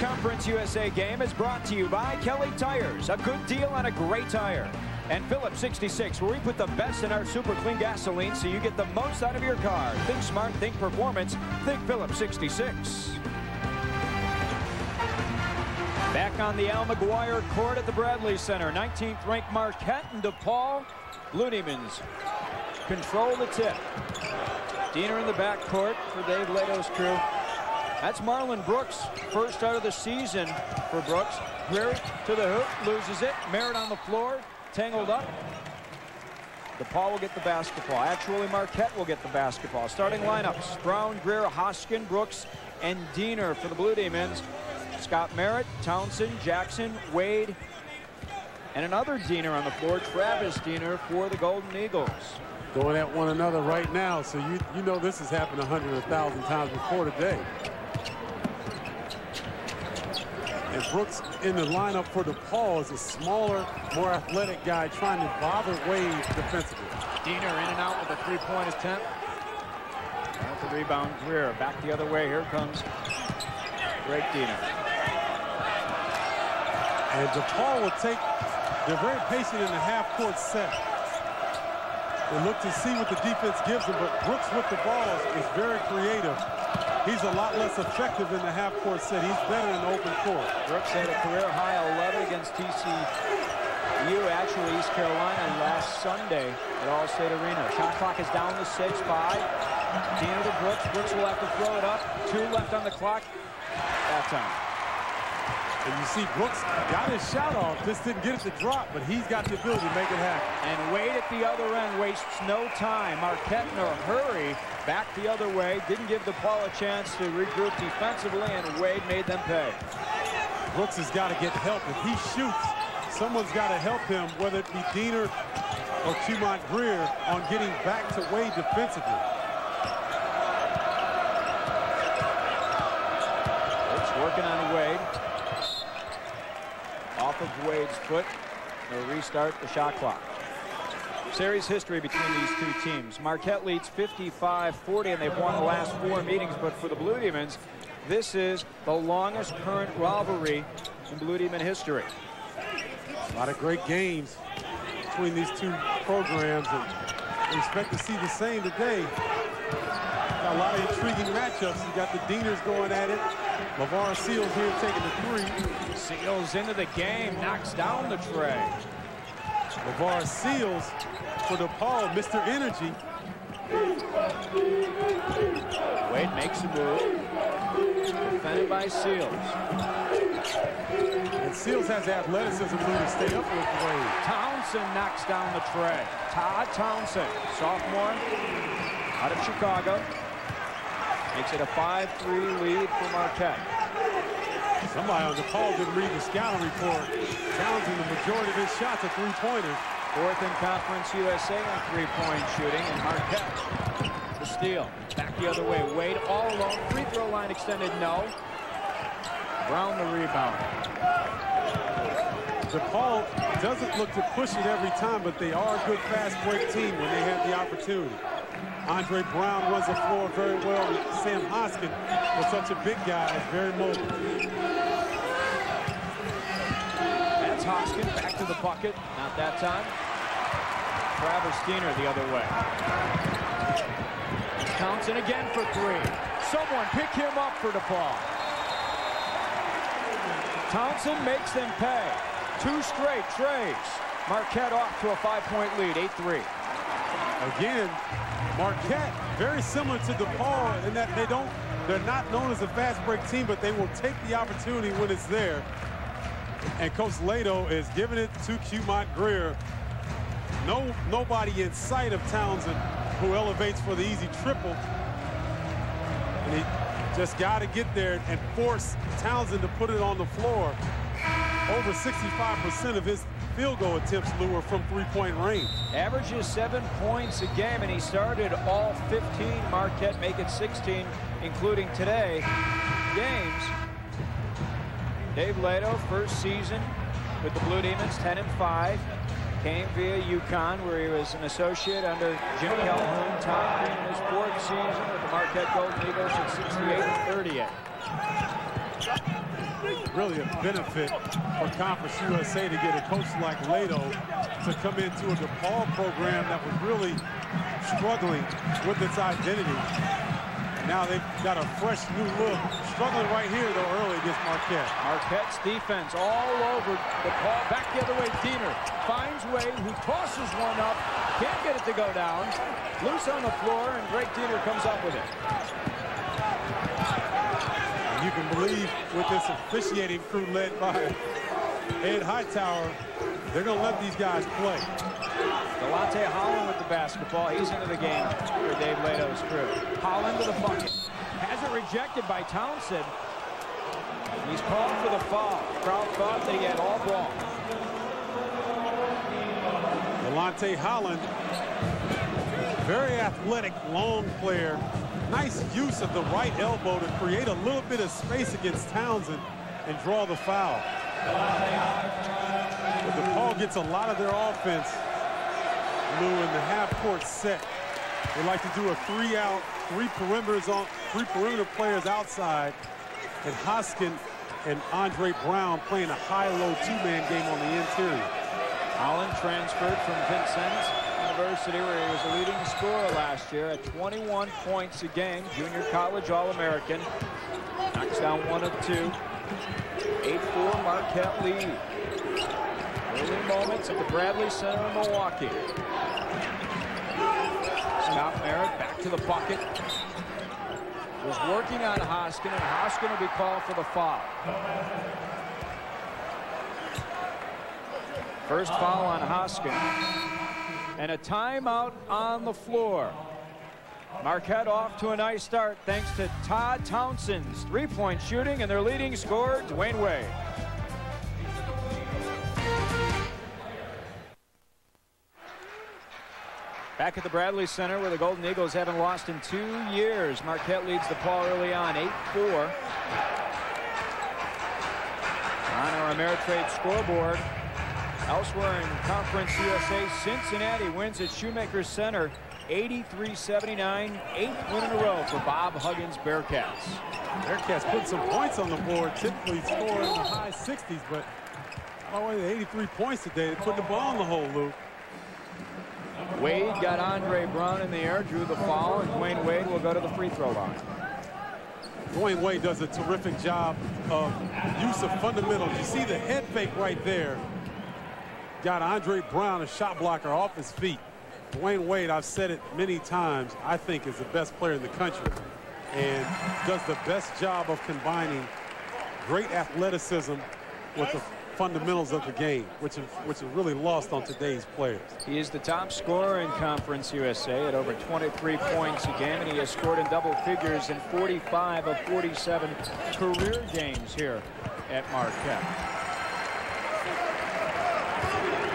Conference USA game is brought to you by Kelly Tires, a good deal on a great tire. And Phillips 66, where we put the best in our super clean gasoline so you get the most out of your car. Think smart, think performance, think Phillips 66. Back on the Al McGuire court at the Bradley Center. 19th ranked Marquette and Depaul. Blue Demons control the tip. Diener in the backcourt for Dave Leto's crew. That's Marlon Brooks, first out of the season for Brooks. Greer to the hoop, loses it. Merritt on the floor, tangled up. Depaul will get the basketball. Actually, Marquette will get the basketball. Starting lineups: Brown, Greer, Hoskin, Brooks, and Diener for the Blue Demons. Scott Merritt, Townsend, Jackson, Wade, and another Diener on the floor, Travis Diener for the Golden Eagles. Going at one another right now, so you know this has happened 100 or 1,000 times before today. And Brooks in the lineup for DePaul is a smaller, more athletic guy trying to bother Wade defensively. Diener in and out with a three-point attempt. At the rebound, Greer back the other way. Here comes Greg Diener. And DePaul will take, they're very patient in the half-court set. They look to see what the defense gives them, but Brooks with the ball is very creative. He's a lot less effective in the half-court set. He's better in the open court. Brooks had a career-high 11 against TCU, actually East Carolina, last Sunday at All-State Arena. Shot clock is down to 6-5. Diener to Brooks. Brooks will have to throw it up. 2 left on the clock. That time. And you see Brooks got his shot off, just didn't get it to drop, but he's got the ability to make it happen. And Wade at the other end wastes no time. Marquette in a hurry, back the other way, didn't give DePaul a chance to regroup defensively, and Wade made them pay. Brooks has got to get help. If he shoots, someone's got to help him, whether it be Diener or Cumont Greer, on getting back to Wade defensively. Brooks working on Wade. Off of Wade's foot. They'll restart the shot clock. Series history between these two teams. Marquette leads 55-40, and they've won the last 4 meetings. But for the Blue Demons, this is the longest current rivalry in Blue Demon history. A lot of great games between these two programs, and we expect to see the same today. Got a lot of intriguing matchups. You got the Dieners going at it. LeVar Seals here taking the 3. Seals into the game, knocks down the tray. LeVar Seals for DePaul, Mr. Energy. Wade makes a move. Defended by Seals. And Seals has athleticism to stay up with Wade. Townsend knocks down the tray. Todd Townsend, sophomore out of Chicago. Makes it a 5-3 lead for Marquette. Somebody on DePaul didn't read the scouting report. Townsend, the majority of his shots are three-pointers. 4th in Conference USA on three-point shooting, and Marquette the steal. Back the other way. Wade all alone. Free throw line extended, no. Brown the rebound. DePaul doesn't look to push it every time, but they are a good fast break team when they have the opportunity. Andre Brown runs the floor very well. Sam Hoskin, with such a big guy, is very mobile. That's Hoskin back to the bucket. Not that time. Travis Diener the other way. Townsend again for 3. Someone pick him up for DePaul. Townsend makes them pay. 2 straight trays. Marquette off to a 5-point lead, 8-3. Again, Marquette, very similar to DePaul in that they're not known as a fast break team, but they will take the opportunity when it's there. And Coach Leto is giving it to Cumont Greer. Nobody in sight of Townsend, who elevates for the easy triple. And he just got to get there and force Townsend to put it on the floor. Over 65% of his field goal attempts, Lou, are from three-point range. Averages 7 points a game, and he started all 15. Marquette make it 16, including today. Games. Dave Leto, first season with the Blue Demons, 10-5. Came via UConn, where he was an associate under Jim Calhoun. Tom Green in his 4th season with the Marquette Golden Eagles at 68-38. Really a benefit for Conference USA to get a coach like Leto to come into a Depaul program that was really struggling with its identity. Now they've got a fresh new look. Struggling right here, though, early against Marquette. Marquette's defense all over Depaul. Back the other way, Diener finds Wade, who tosses one up. Can't get it to go down. Loose on the floor, and Greg Diener comes up with it. You can believe with this officiating crew led by Ed Hightower, they're going to let these guys play. Delonte Holland with the basketball. He's into the game for Dave Leto's crew. Holland to the bucket. Has it rejected by Townsend. He's called for the foul. Crowd thought that he had all ball. Delonte Holland, very athletic, long player. Nice use of the right elbow to create a little bit of space against Townsend and draw the foul. But Depaul gets a lot of their offense, Lou, in the half-court set. They like to do a three-out, three perimeter players outside, and Hoskin and Andre Brown playing a high-low two-man game on the interior. Holland transferred from Vincennes University, where he was a leading scorer last year at 21 points a game. Junior college All-American. Knocks down one of two. 8-4 Marquette lead. Early moments at the Bradley Center in Milwaukee. Scott Merritt back to the bucket. Was working on Hoskin, and Hoskin will be called for the foul. First foul on Hoskin. And a timeout on the floor. Marquette off to a nice start thanks to Todd Townsend's three-point shooting and their leading scorer, Dwayne Wade. Back at the Bradley Center, where the Golden Eagles haven't lost in 2 years. Marquette leads Depaul early on, 8-4. On our Ameritrade scoreboard, elsewhere in Conference USA, Cincinnati wins at Shoemaker Center 83-79, 8th win in a row for Bob Huggins' Bearcats. Bearcats put some points on the board, typically score in the high 60s, but by the way, 83 points today. They put the ball in the hole, Lou. Wade got Andre Brown in the air, drew the foul, and Dwayne Wade will go to the free throw line. Dwayne Wade does a terrific job of use of fundamentals. You see the head fake right there. Got Andre Brown, a shot blocker, off his feet. Dwayne Wade, I've said it many times, I think is the best player in the country and does the best job of combining great athleticism with the fundamentals of the game, which is really lost on today's players. He is the top scorer in Conference USA at over 23 points a game, and he has scored in double figures in 45 of 47 career games here at Marquette.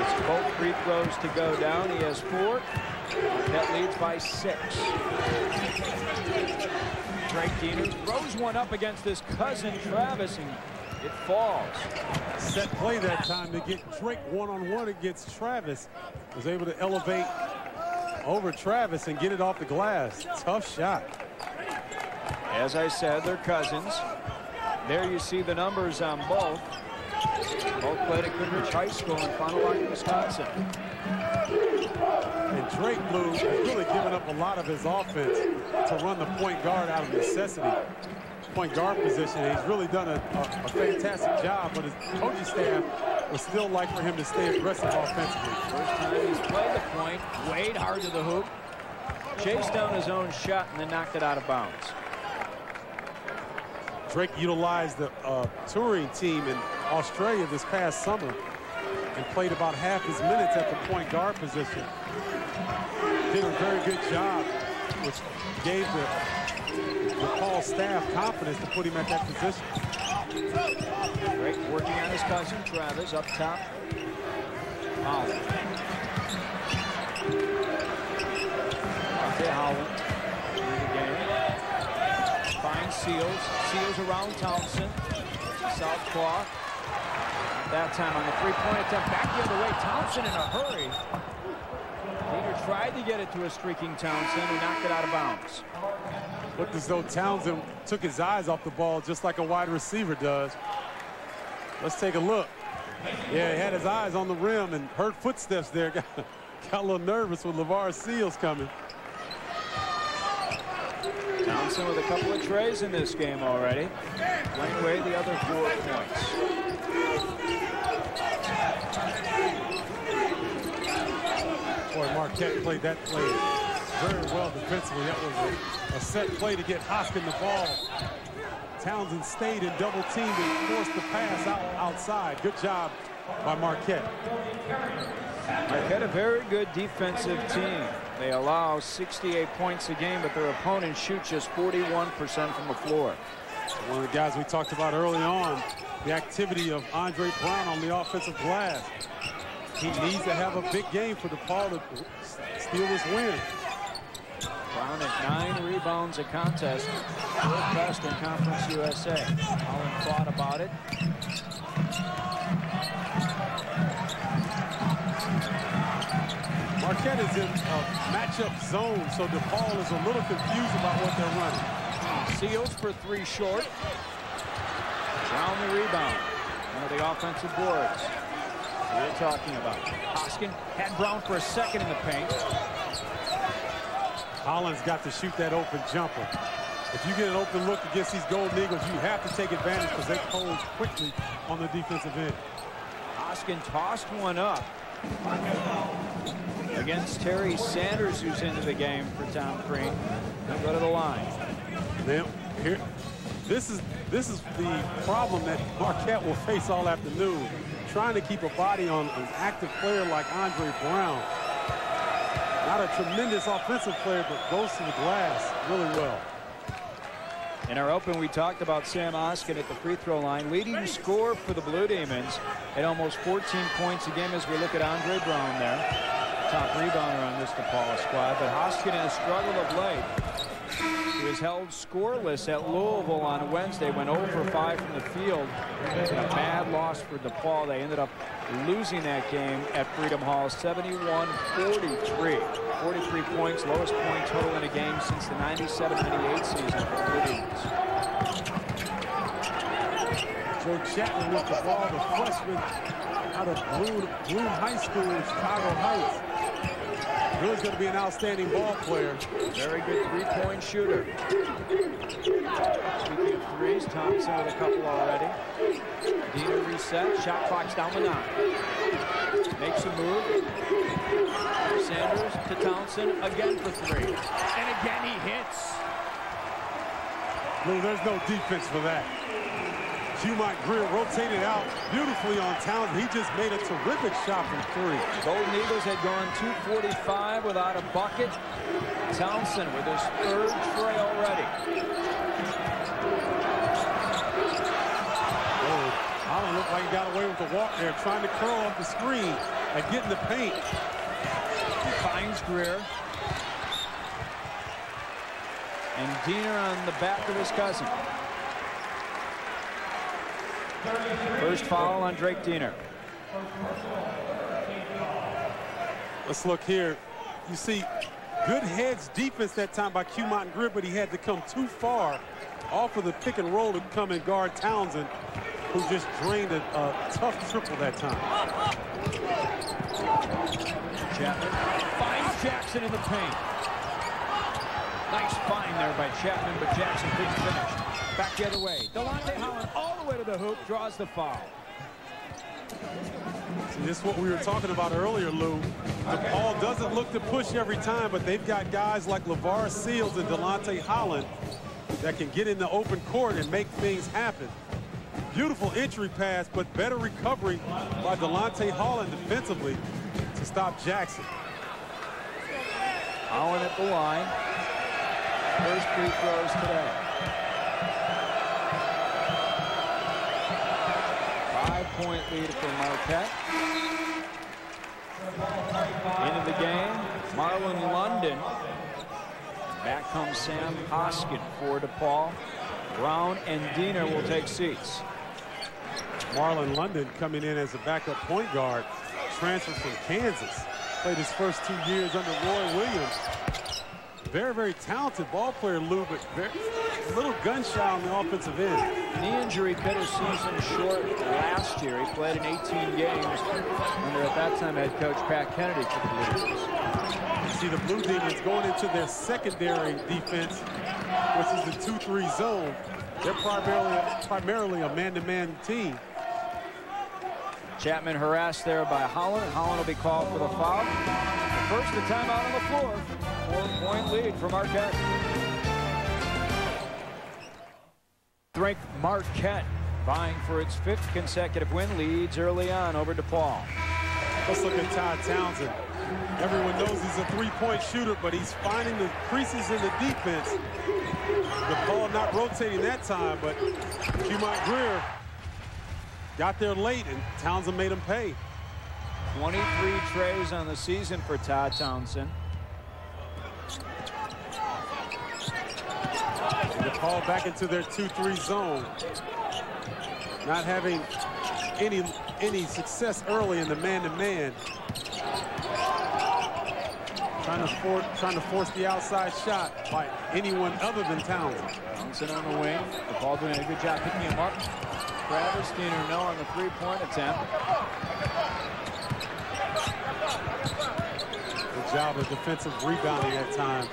It's both free throws to go down. He has 4. Marquette leads by 6. Greg Diener throws one up against his cousin Travis, and it falls. Set play that time to get Drake one-on-one against Travis. Was able to elevate over Travis and get it off the glass. Tough shot. As I said, they're cousins. There you see the numbers on both. Both played at Goodrich High School in Fond du Lac, Wisconsin. And Drake, Blue, has really given up a lot of his offense to run the point guard out of necessity. Point guard position. He's really done a fantastic job, but his coaching staff would still like for him to stay aggressive offensively. First time he's played the point. Wade hard to the hoop. Chased down his own shot and then knocked it out of bounds. Drake utilized the touring team in Australia this past summer and played about half his minutes at the point guard position. Did a very good job, which gave the Depaul staff confidence to put him at that position. Drake working on his cousin Travis up top. Holland. Holland in the game. Finds Seals. Seals around Townsend. Southpaw. That time on the three-point attempt. Back the other way. Townsend in a hurry. Peter tried to get it to a streaking Townsend and knocked it out of bounds. Looked as though Townsend took his eyes off the ball just like a wide receiver does. Let's take a look. Yeah, he had his eyes on the rim and heard footsteps there. Got a little nervous with LeVar Seals coming. Townsend with a couple of trays in this game already. Playing away the other 4 points. Boy, Marquette played that play very well defensively. That was a set play to get Hoskin the ball. Townsend stayed in double team and forced the pass outside. Good job by Marquette. Marquette, a very good defensive team. They allow 68 points a game, but their opponents shoot just 41% from the floor. One of the guys we talked about early on, the activity of Andre Brown on the offensive glass. He needs to have a big game for Depaul to steal this win. Brown at 9 rebounds a contest. Fourth best in Conference USA. Holland thought about it. Marquette is in a matchup zone, so Depaul is a little confused about what they're running. Seals for 3 short. Brown the rebound. One of the offensive boards. We're talking about. Hoskin had Brown for a second in the paint. Holland's got to shoot that open jumper. If you get an open look against these Golden Eagles, you have to take advantage because they close quickly on the defensive end. Hoskin tossed one up against Terry Sanders, who's into the game for Tom Crean. They'll go to the line. Now, here, this is the problem that Marquette will face all afternoon. Trying to keep a body on an active player like Andre Brown. Not a tremendous offensive player, but goes to the glass really well. In our open, we talked about Sam Hoskin at the free throw line, leading scorer for the Blue Demons at almost 14 points a game as we look at Andre Brown there. Top rebounder on this Depaul squad, but Hoskin has struggled of late. He was held scoreless at Louisville on Wednesday, went 0 for 5 from the field. It was a bad loss for Depaul. They ended up losing that game at Freedom Hall, 71-43. 43 points, lowest point total in a game since the 97-98 season for the Blue Demons. Joe Chapman with the ball, the freshman out of Bloom High School in Chicago Heights. Really going to be an outstanding ball player. Very good three-point shooter. Speaking of threes, Thompson with a couple already. Diener reset, shot clock's down to 9. Makes a move. Sanders to Townsend again for 3. And again he hits. Lou, there's no defense for that. Hugh Greer rotated out beautifully on Townsend. He just made a terrific shot from 3. Golden Eagles had gone 2:45 without a bucket. Townsend with his 3rd tray already. Oh, Holland looked like he got away with the walk there, trying to curl up the screen and get in the paint. He finds Greer. And Diener on the back of his cousin. First foul on Drake Diener. Let's look here. You see, good heads defense that time by Hugh Greer, but he had to come too far off of the pick and roll to come and guard Townsend, who just drained a tough triple that time. Chapman finds Jackson in the paint. Nice find there by Chapman, but Jackson couldn't finish. Back the other way. Delonte Holland all the way to the hoop, draws the foul. See, this is what we were talking about earlier, Lou. Depaul doesn't look to push every time, but they've got guys like LeVar Seals and Delonte Holland that can get in the open court and make things happen. Beautiful entry pass, but better recovery by Delonte Holland defensively to stop Jackson. Holland at the line. First free throws today. 5-point lead for Marquette. Into the game, Marlon London. Back comes Sam Hoskin for Depaul. Brown and Diener will take seats. Marlon London coming in as a backup point guard, transferred from Kansas. Played his first 2 years under Roy Williams. Very, very talented ball player, Lou, but a little gun shy on the offensive end. Knee injury cut his season short last year. He played in 18 games under, at that time, head coach Pat Kennedy for the Blue Demons. You see the Blue Demons going into their secondary defense, which is the 2-3 zone. They're primarily a man-to-man team. Chapman harassed there by Holland. Holland will be called for the foul. The first the timeout on the floor. 4-point lead for Marquette. Ranked Marquette vying for its 5th consecutive win, leads early on over Depaul. Let's look at Todd Townsend. Everyone knows he's a three-point shooter, but he's finding the creases in the defense. Depaul not rotating that time, but Dumont Greer got there late, and Townsend made him pay. 23 trays on the season for Todd Townsend. Depaul back into their 2-3 zone. Not having any success early in the man-to-man. Trying to force the outside shot by anyone other than Townsend. Townsend on the wing. Depaul doing a good job picking him up. Travis Diener no on the three-point attempt. Good job of defensive rebounding at times.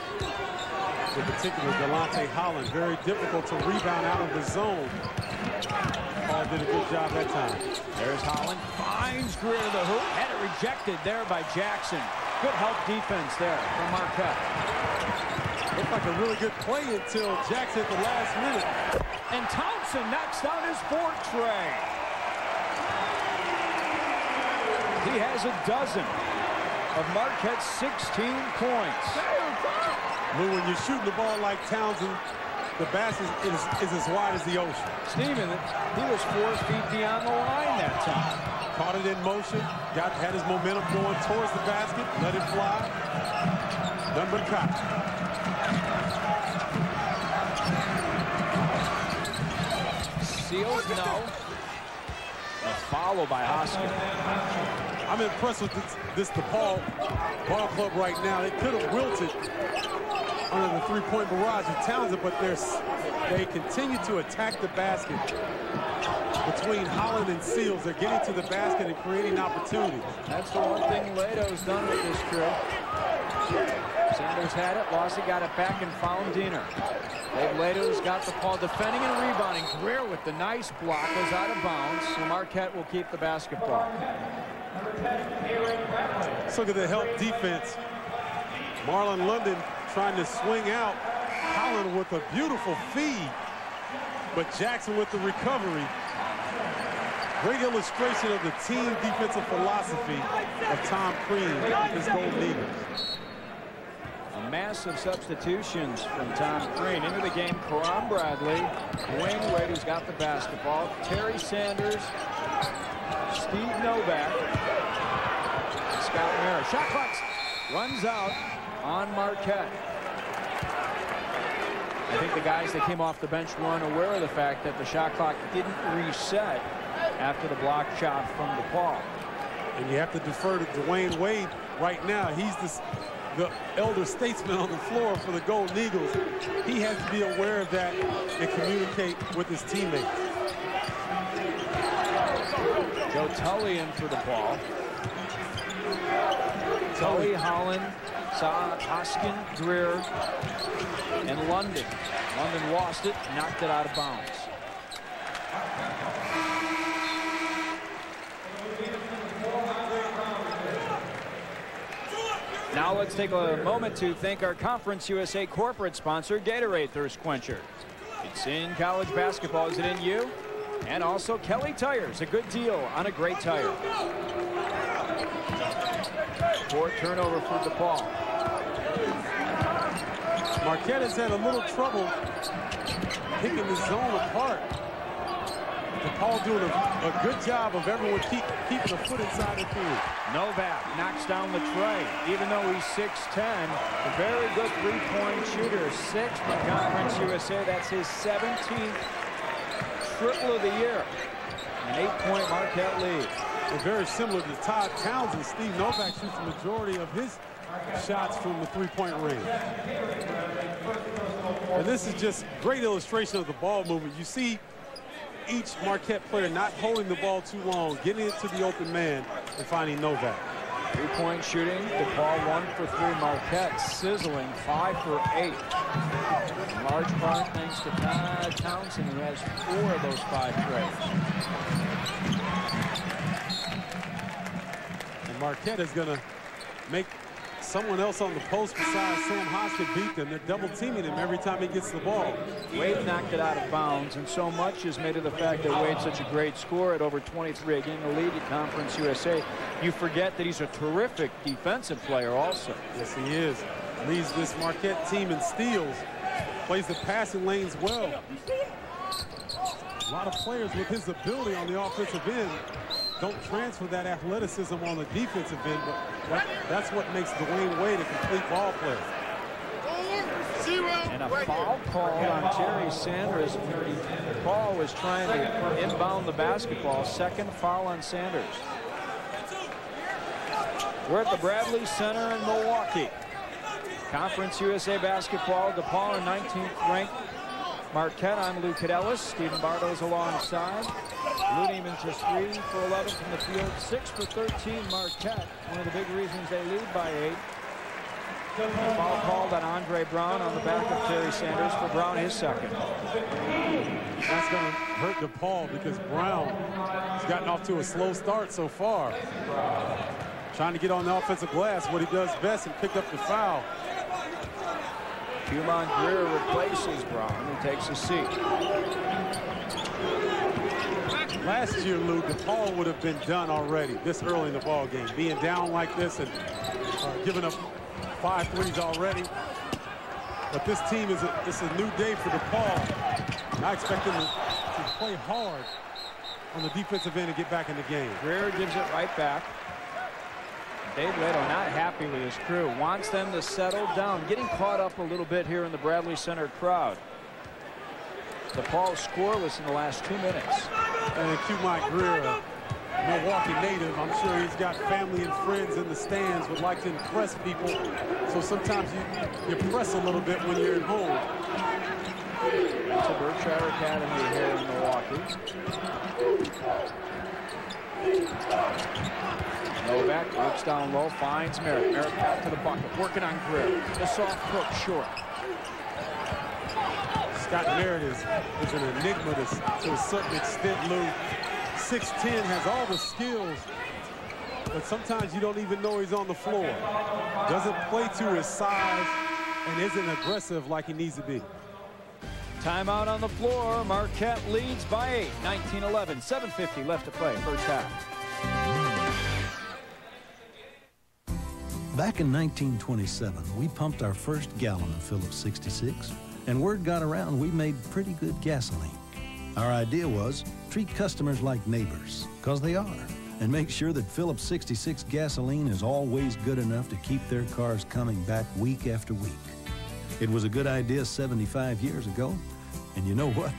In particular, Delonte Holland, very difficult to rebound out of the zone. Paul did a good job that time. There's Holland, finds Greer the hoop, had it rejected there by Jackson. Good help defense there from Marquette. Looked like a really good play until Jackson at the last minute. And Thompson knocks down his 4th tray. He has a dozen of Marquette's 16 points. Lou, when you're shooting the ball like Townsend, the basket is as wide as the ocean. Steven, he was 4 feet beyond the line that time. Caught it in motion, had his momentum going towards the basket, let it fly. Nothing but cop. Seals, no. A follow by Hoskins. I'm impressed with this DePaul ball club right now. It could have wilted under the three-point barrage of Townsend, but they continue to attack the basket. Between Holland and Seals, they're getting to the basket and creating opportunities. That's the one thing Lato's done with this crew. Sanders had it, lost it, got it back, and found Diener. Dave Lato's got the ball defending and rebounding. Greer with the nice block goes out of bounds, so Marquette will keep the basketball. Let's look at the help defense. Marlon London trying to swing out. Holland with a beautiful feed, but Jackson with the recovery. Great illustration of the team defensive philosophy of Tom Crean and his Golden Eagles. Massive substitutions from Tom Crean. Into the game, Karan Bradley, Dwayne Wade, who's got the basketball, Terry Sanders, Steve Novak, Scott Mara. Shot clock runs out on Marquette. I think the guys that came off the bench weren't aware of the fact that the shot clock didn't reset after the block shot from DePaul. And you have to defer to Dwayne Wade right now. He's the elder statesman on the floor for the Golden Eagles. He has to be aware of that and communicate with his teammates. Joe Tully in for DePaul. Tully, Holland, Hoskin, Greer, and London. London lost it, knocked it out of bounds. Now let's take a moment to thank our Conference USA corporate sponsor, Gatorade Thirst Quencher. It's in college basketball. Is it in you? And also Kelly Tires, a good deal on a great tire. 4th turnover for DePaul. Marquette has had a little trouble picking the zone apart. DePaul doing a good job of everyone keeping a foot inside the field. Novak knocks down the tray. Even though he's 6'10", a very good three-point shooter. 6th in Conference USA. That's his 17th triple of the year. An 8-point Marquette lead. They're very similar to Todd Townsend. Steve Novak shoots the majority of his shots from the three-point range. And this is just great illustration of the ball movement. You see each Marquette player not holding the ball too long, getting it to the open man, and finding Novak. 3-point shooting. Depaul 1 for 3. Marquette sizzling 5 for 8. In large part thanks to Todd Townsend, who has 4 of those 5 straight. And Marquette is going to make someone else on the post besides Sam Hodgson beat them. They're double teaming him every time he gets the ball. Wade knocked it out of bounds, and so much is made of the fact that Wade's such a great scorer at over 23 a game, the lead at Conference USA. You forget that he's a terrific defensive player also. Yes, he is. Leads this Marquette team in steals. Plays the passing lanes well. A lot of players with his ability on the offensive end don't transfer that athleticism on the defensive end, but that's what makes Dwayne Wade a complete ball player. And a foul called on Terry Sanders. Paul was trying to inbound the basketball. Second foul on Sanders. We're at the Bradley Center in Milwaukee. Conference USA basketball. Depaul in 19th ranked. Marquette on Lou Cadellis. Stephen Bartow's alongside. Lou Neiman just 3 for 11 from the field. 6 for 13 Marquette. One of the big reasons they lead by 8. Foul called on Andre Brown on the back of Terry Sanders for Brown, his second. That's going to hurt Depaul because Brown has gotten off to a slow start so far. Trying to get on the offensive glass, what he does best, and pick up the foul. Cumon Greer replaces Brown, who takes a seat. Last year, Lou, Depaul would have been done already this early in the ball game. Being down like this and giving up 5 threes already. But this team is a new day for Depaul. And I expect them to play hard on the defensive end and get back in the game. Greer gives it right back. Dave Leto not happy with his crew. Wants them to settle down. Getting caught up a little bit here in the Bradley Center crowd. Depaul scoreless in the last 2 minutes. And Cumon Greer, a Milwaukee native, I'm sure he's got family and friends in the stands, would like to impress people. So sometimes you press a little bit when you're at home. It's a Berkshire Academy here in Milwaukee. Novak looks down low, finds Merritt. Merritt back to the bucket, working on Greer. The soft hook short. Scott Merritt is an enigma to a certain extent, Lou. 6'10", has all the skills, but sometimes you don't even know he's on the floor. Doesn't play to his size and isn't aggressive like he needs to be. Timeout on the floor. Marquette leads by 8, 19-11. 7:50 left to play, first half. Back in 1927, we pumped our first gallon of Phillips 66, and word got around we made pretty good gasoline. Our idea was treat customers like neighbors, because they are, and make sure that Phillips 66 gasoline is always good enough to keep their cars coming back week after week. It was a good idea 75 years ago, and you know what?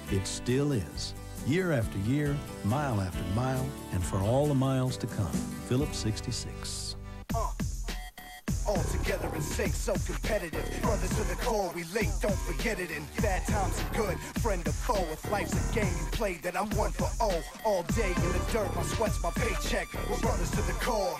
It still is. Year after year, mile after mile, and for all the miles to come. Phillips 66. All together in sync, so competitive. Brothers to the core, we late, don't forget it. In bad times and good, friend or foe. If life's a game you play, then I'm 1 for 0. All day in the dirt, my sweat's my paycheck. We're brothers to the core.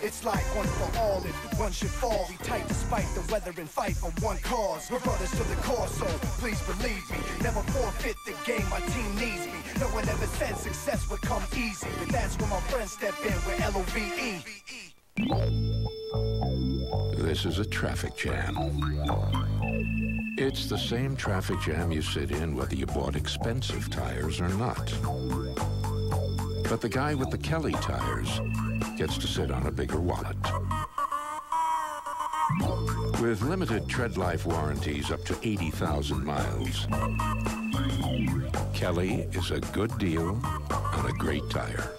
It's like 1 for all, if one should fall, we tight despite the weather and fight for one cause. We're brothers to the core, so please believe me. Never forfeit the game, my team needs me. No one ever said success would come easy, but that's when my friends step in with LOVE. This is a traffic jam. It's the same traffic jam you sit in whether you bought expensive tires or not. But the guy with the Kelly tires gets to sit on a bigger wallet. With limited tread life warranties up to 80,000 miles, Kelly is a good deal on a great tire.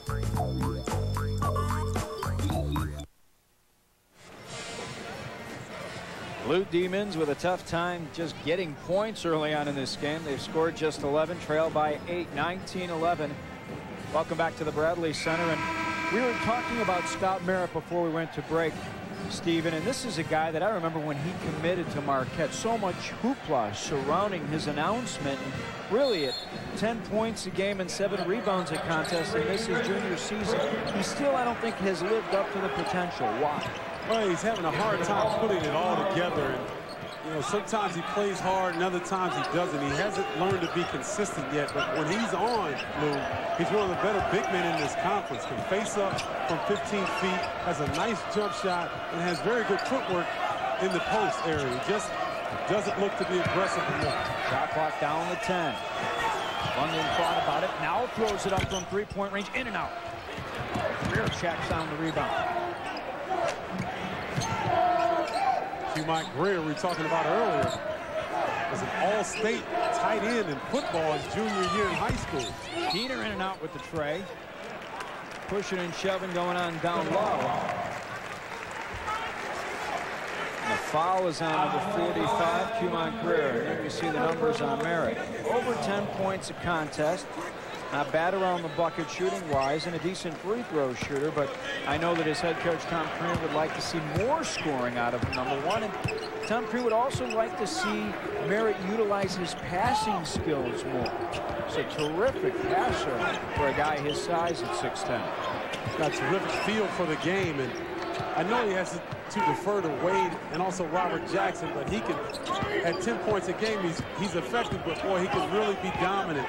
Blue Demons with a tough time just getting points early on in this game. They've scored just 11, trailed by 8, 19-11. Welcome back to the Bradley Center. And we were talking about Scott Merritt before we went to break. Stephen, and this is a guy that I remember when he committed to Marquette, so much hoopla surrounding his announcement. And really, at 10 points a game and 7 rebounds a contest, and this is junior season, he still, I don't think, has lived up to the potential. Why? Well, he's having a hard time putting it all together. And, you know, sometimes he plays hard and other times he doesn't. He hasn't learned to be consistent yet, but when he's on, Lou, he's one of the better big men in this conference. Can face up from 15 feet, has a nice jump shot, and has very good footwork in the post area. He just doesn't look to be aggressive enough. Shot clock down to 10. London thought about it, now throws it up from three-point range, in and out. Greer checks down the rebound. Mike Greer, we were talking about earlier, was an all-state tight end in football his junior year in high school. Diener in and out with the tray. Pushing and shoving going on down low. And the foul is on number 45, Cumont Greer. And there you see the numbers on Merritt. Over 10 points a contest. Not bad around the bucket shooting-wise, and a decent free throw shooter, but I know that his head coach, Tom Crean, would like to see more scoring out of him, number one. And Tom Crean would also like to see Merritt utilize his passing skills more. He's a terrific passer for a guy his size at 6'10". Got terrific feel for the game, and I know he has to defer to Wade and also Robert Jackson, but he can, at 10 points a game, he's effective, but boy, he can really be dominant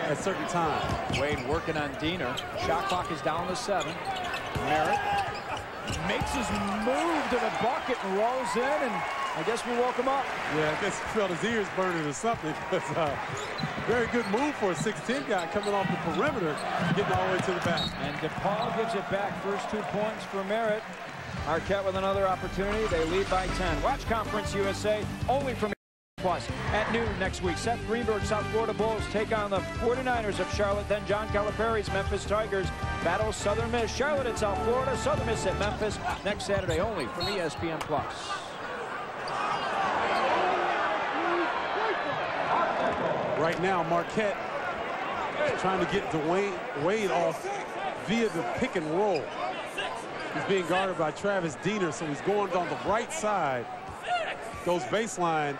at certain times. Wade working on Diener. Shot clock is down to 7. Merritt makes his move to the bucket and rolls in, and I guess we woke him up. Yeah, I guess he felt his ears burning or something. Very good move for a 6'10" guy coming off the perimeter, getting all the way to the back. And Depaul gives it back. First 2 points for Merritt. Marquette with another opportunity. They lead by 10. Watch Conference USA only from Plus at noon next week. Seth Greenberg, South Florida Bulls take on the 49ers of Charlotte. Then John Calipari's Memphis Tigers battle Southern Miss. Charlotte at South Florida, Southern Miss at Memphis next Saturday only from ESPN Plus. Right now, Marquette is trying to get Dwayne Wade off via the pick and roll. He's being guarded by Travis Diener, so he's going on the right side. Goes baseline,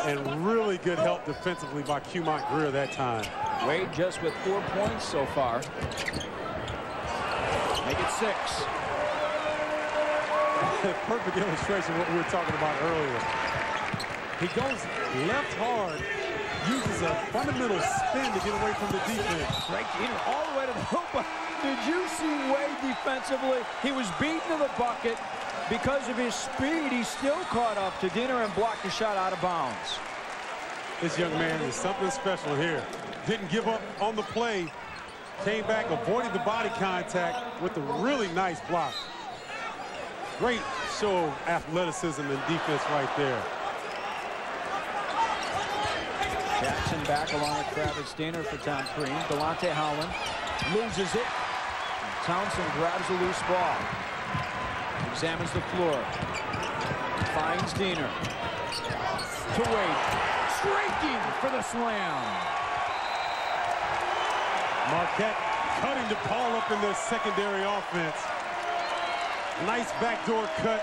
and really good help defensively by Cumont Greer that time. Wade just with 4 points so far. Make it 6. Perfect illustration of what we were talking about earlier. He goes left hard, uses a fundamental spin to get away from the defense. Greg Diener all the way to the hoop. Did you see Wade defensively? He was beaten to the bucket. Because of his speed, he still caught up to Diener and blocked the shot out of bounds. This young man is something special here. Didn't give up on the play. Came back, avoided the body contact with a really nice block. Great show of athleticism and defense right there. Jackson back along with Travis Diener for Tom Crean. Delonte Howland loses it. Townsend grabs a loose ball. Examines the floor. Finds Diener. To Wade. Streaking for the slam. Marquette cutting Depaul up in their secondary offense. Nice backdoor cut.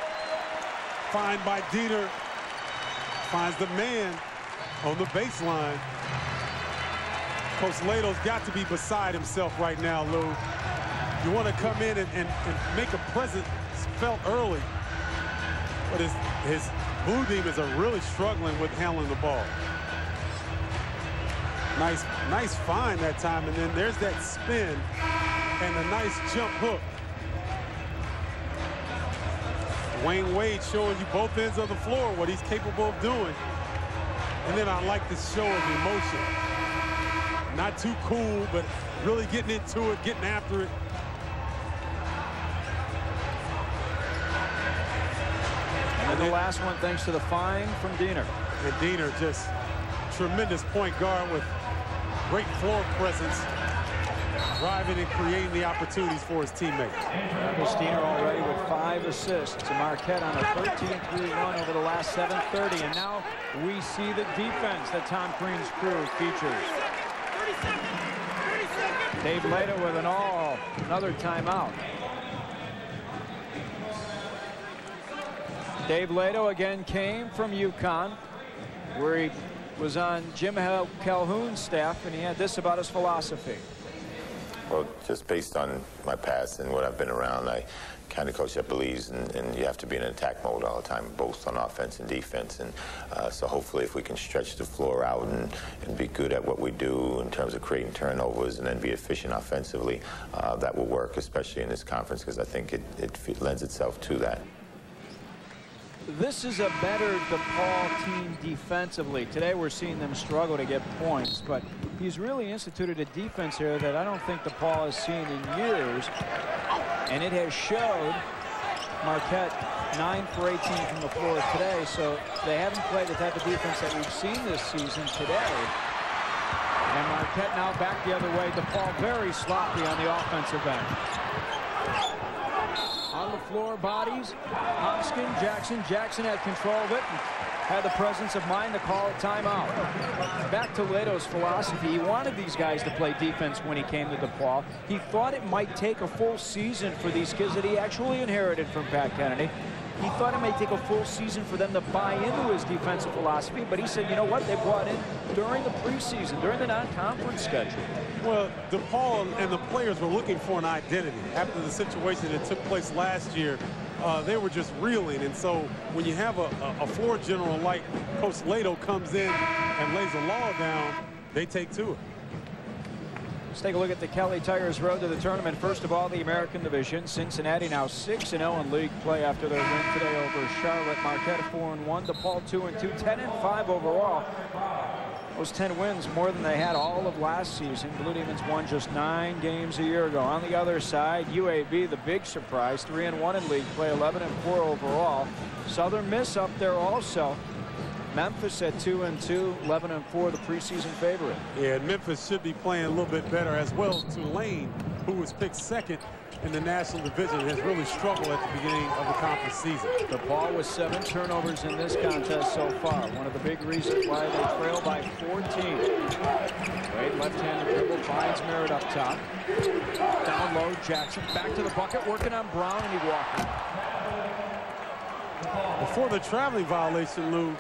Find by Diener. Finds the man on the baseline. Coach Lato's got to be beside himself right now, Lou. You want to come in and make a presence felt early, but his blue demons are really struggling with handling the ball. Nice find that time, and then there's that spin and a nice jump hook. Dwayne Wade showing you both ends of the floor what he's capable of doing. And then I like the show of emotion. Not too cool, but really getting into it, getting after it. And the last one thanks to the fine from Diener. And Diener just tremendous point guard with great floor presence, driving and creating the opportunities for his teammates. Travis Diener already with 5 assists to Marquette on a 13-3 run over the last 7:30. And now we see the defense that Tom Crean's crew features. Dave Lato with another timeout. Dave Lato again came from UConn, where he was on Jim Calhoun's staff, and he had this about his philosophy. Well, just based on my past and what I've been around, I kind of coach that believes and you have to be in attack mode all the time, both on offense and defense. And so hopefully if we can stretch the floor out and be good at what we do in terms of creating turnovers and then be efficient offensively, that will work, especially in this conference, because I think it lends itself to that. This is a better Depaul team defensively. Today we're seeing them struggle to get points, but he's really instituted a defense here that I don't think Depaul has seen in years. And it has showed. Marquette 9 for 18 from the floor today, so they haven't played the type of defense that we've seen this season today. And Marquette now back the other way. Depaul very sloppy on the offensive end. On the floor, bodies. Hoskin, Jackson. Jackson had control of it and had the presence of mind to call a timeout. Back to Lato's philosophy. He wanted these guys to play defense when he came to Depaul. He thought it might take a full season for these kids that he actually inherited from Pat Kennedy. He thought it might take a full season for them to buy into his defensive philosophy, but he said, you know what, they brought in during the preseason, during the non-conference schedule. Well, DePaul and the players were looking for an identity after the situation that took place last year. They were just reeling, and so when you have a floor general like Coach Lato comes in and lays the law down, they take to it. Let's take a look at the Kelly Tigers' road to the tournament. First of all, the American Division. Cincinnati now 6-0 in league play after their win today over Charlotte. Marquette 4-1. DePaul 2-2. 10-5 overall. Those 10 wins more than they had all of last season. Blue Demons won just 9 games a year ago. On the other side, UAB, the big surprise, 3-1 in league play, 11-4 overall. Southern Miss up there also. Memphis at 2-2, 11-4, the preseason favorite. Yeah, Memphis should be playing a little bit better, as well as Tulane, who was picked second in the national division, has really struggled at the beginning of the conference season. DePaul with 7 turnovers in this contest so far. One of the big reasons why they trail by 14. Wade, left-handed dribble, finds Merritt up top. Down low, Jackson back to the bucket, working on Brown, and he walked. Before the traveling violation, Lou,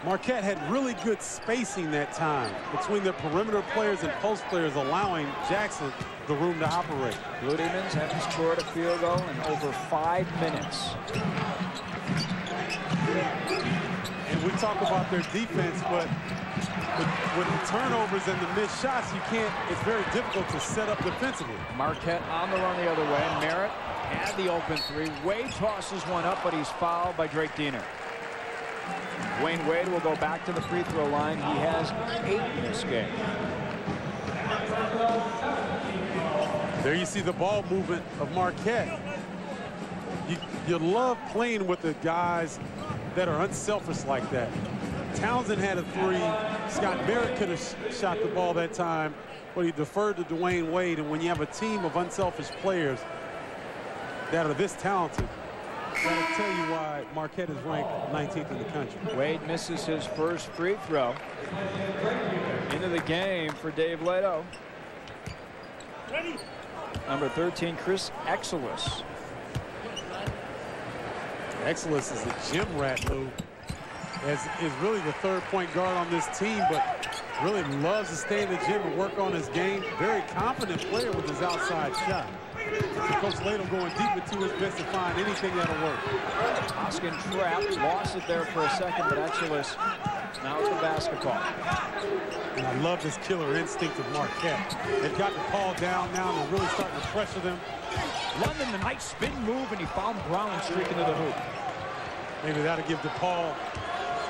Marquette had really good spacing that time between their perimeter players and post players, allowing Jackson the room to operate. Blue Demons haven't scored a field goal in over 5 minutes. And we talk about their defense, but with the turnovers and the missed shots, it's very difficult to set up defensively. Marquette on the run the other way. Merritt had the open three. Wade tosses one up, but he's fouled by Drake Diener. Dwayne Wade will go back to the free throw line. He has 8 in this game. There you see the ball movement of Marquette. You love playing with the guys that are unselfish like that. Townsend had a 3. Scott Merritt could have shot the ball that time, but he deferred to Dwayne Wade. And when you have a team of unselfish players that are this talented, that'll tell you why Marquette is ranked 19th in the country. Wade misses his first free throw. Into the game for Dave Lato. Number 13, Chris Exelis. Exelis is a gym rat, Lou. Is really the 3rd point guard on this team, but really loves to stay in the gym and work on his game. Very confident player with his outside shot. So Coach Lato going deep into his best to find anything that'll work. Hoskin trapped, lost it there for a second, but Exelis now with the basketball. And I love this killer instinct of Marquette. They've got the call down now and they're really starting to pressure them. London, the nice spin move, and he found Brown streaking to the hoop. Maybe that'll give DePaul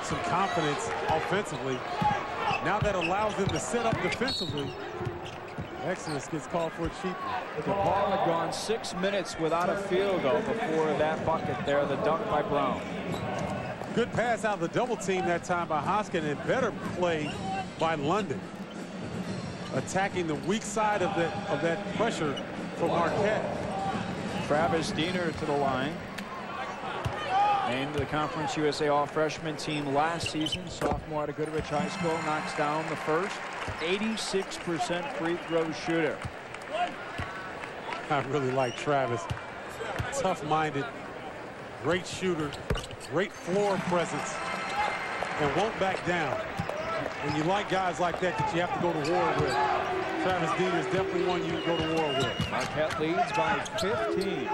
some confidence offensively. Now that allows them to set up defensively. Exodus gets called for a cheap. DePaul had gone 6 minutes without a field goal before that bucket there, the dunk by Brown. Good pass out of the double team that time by Hoskin, and better play by London. Attacking the weak side of that pressure for Marquette. Travis Diener to the line. Named to the Conference USA All-Freshman team last season. Sophomore out of Goodrich High School, knocks down the first. 86% free throw shooter. I really like Travis. Tough-minded, great shooter, great floor presence, and won't back down. And you like guys like that you have to go to war with. Travis Diener is definitely one you go to war with. Marquette leads by 15.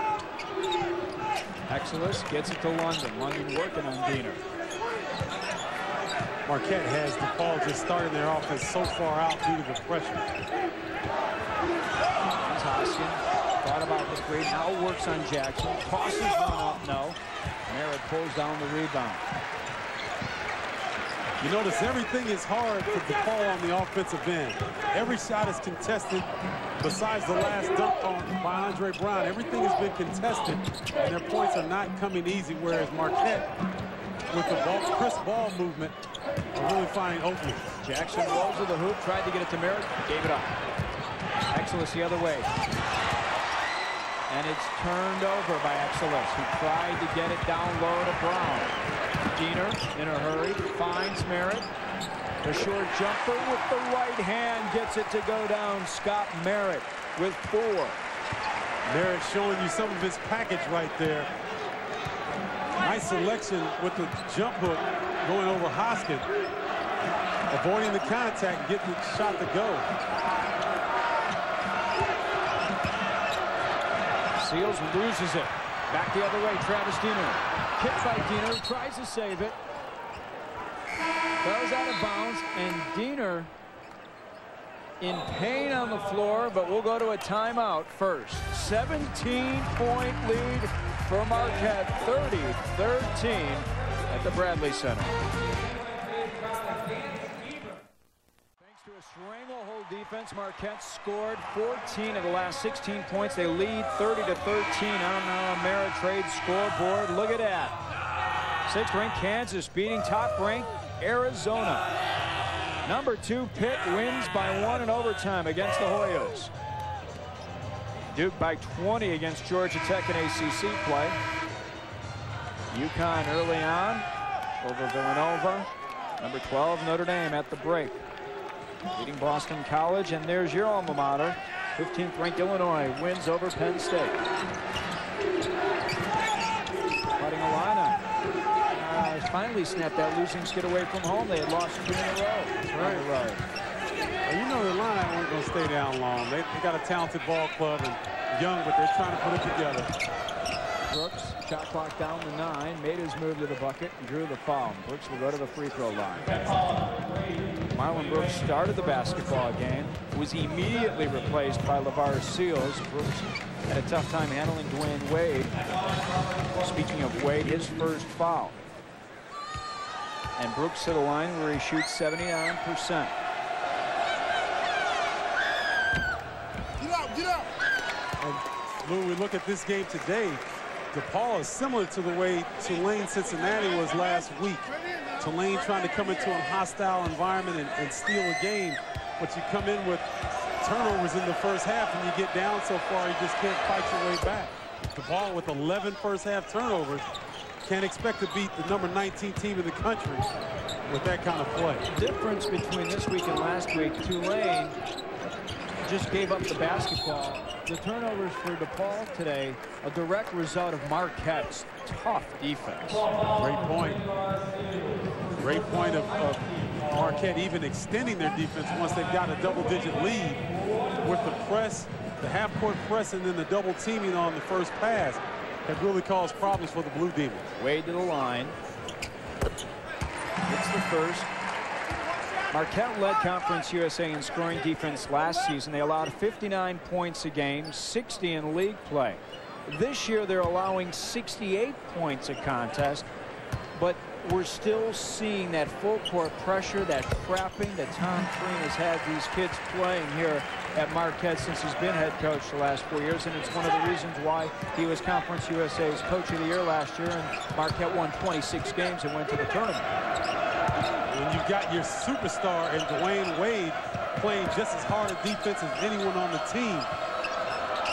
Exelis gets it to London. London working on Diener. Marquette has Depaul just starting their offense so far out due to the pressure. Hoskin thought about the three, now works on Jackson. Tosses one up, no. Merritt pulls down the rebound. You notice everything is hard for Depaul on the offensive end. Every shot is contested. Besides the last dunk by Andre Brown, everything has been contested, and their points are not coming easy, whereas Marquette, with the crisp ball movement, are really finding openings. Jackson rolls to the hoop, tried to get it to Merritt, gave it up. Exelis the other way. And it's turned over by Exelis, who tried to get it down low to Brown. Diener in a hurry, finds Merritt. The short jumper with the right hand gets it to go down. Scott Merritt with 4. Merritt showing you some of his package right there. Nice selection with the jump hook going over Hoskin. Avoiding the contact and getting the shot to go. Seals loses it. Back the other way, Travis Diener. Kicked by Diener, tries to save it. Goes out of bounds, and Diener in pain on the floor, but we'll go to a timeout first. 17-point lead for Marquette, 30-13 at the Bradley Center. Thanks to a stranglehold defense, Marquette scored 14 of the last 16 points. They lead 30-13 on the Ameritrade scoreboard. Look at that. 6th-ranked Kansas beating top-ranked Arizona. Number 2 Pitt wins by 1 in overtime against the Hoyas. Duke by 20 against Georgia Tech in ACC play. UConn early on over Villanova. Number 12 Notre Dame at the break, beating Boston College. And there's your alma mater. 15th ranked Illinois wins over Penn State. Cutting Alana finally snapped that losing skid away from home. They had lost 2 in a row. That's right. Well, you know the Illini aren't going to stay down long. They got a talented ball club and young, but they're trying to put it together. Brooks, shot clock down to 9, made his move to the bucket and drew the foul. Brooks will go to the free throw line. Marlon Brooks started the basketball game, was immediately replaced by LeVar Seals. Brooks had a tough time handling Dwayne Wade. Speaking of Wade, his first foul. And Brooks to the line where he shoots 79%. Get up! And Lou, we look at this game today. Depaul is similar to the way Tulane Cincinnati was last week. Tulane trying to come into a hostile environment and steal a game, but you come in with turnovers in the first half and you get down so far you just can't fight your way back. Depaul with 11 first half turnovers can't expect to beat the number 19 team in the country with that kind of play. The difference between this week and last week, Tulane just gave up the basketball. The turnovers for Depaul today, a direct result of Marquette's tough defense. Great point. Great point of Marquette even extending their defense once they've got a double-digit lead with the press, the half-court press, and then the double teaming on the first pass that really caused problems for the Blue Demons. Wade to the line. It's the first. Marquette led Conference USA in scoring defense last season. They allowed 59 points a game, 60 in league play. This year they're allowing 68 points a contest, but we're still seeing that full court pressure, that trapping that Tom Crean has had these kids playing here at Marquette since he's been head coach the last 4 years, and it's one of the reasons why he was Conference USA's Coach of the Year last year, and Marquette won 26 games and went to the tournament. When you've got your superstar in Dwayne Wade playing just as hard a defense as anyone on the team,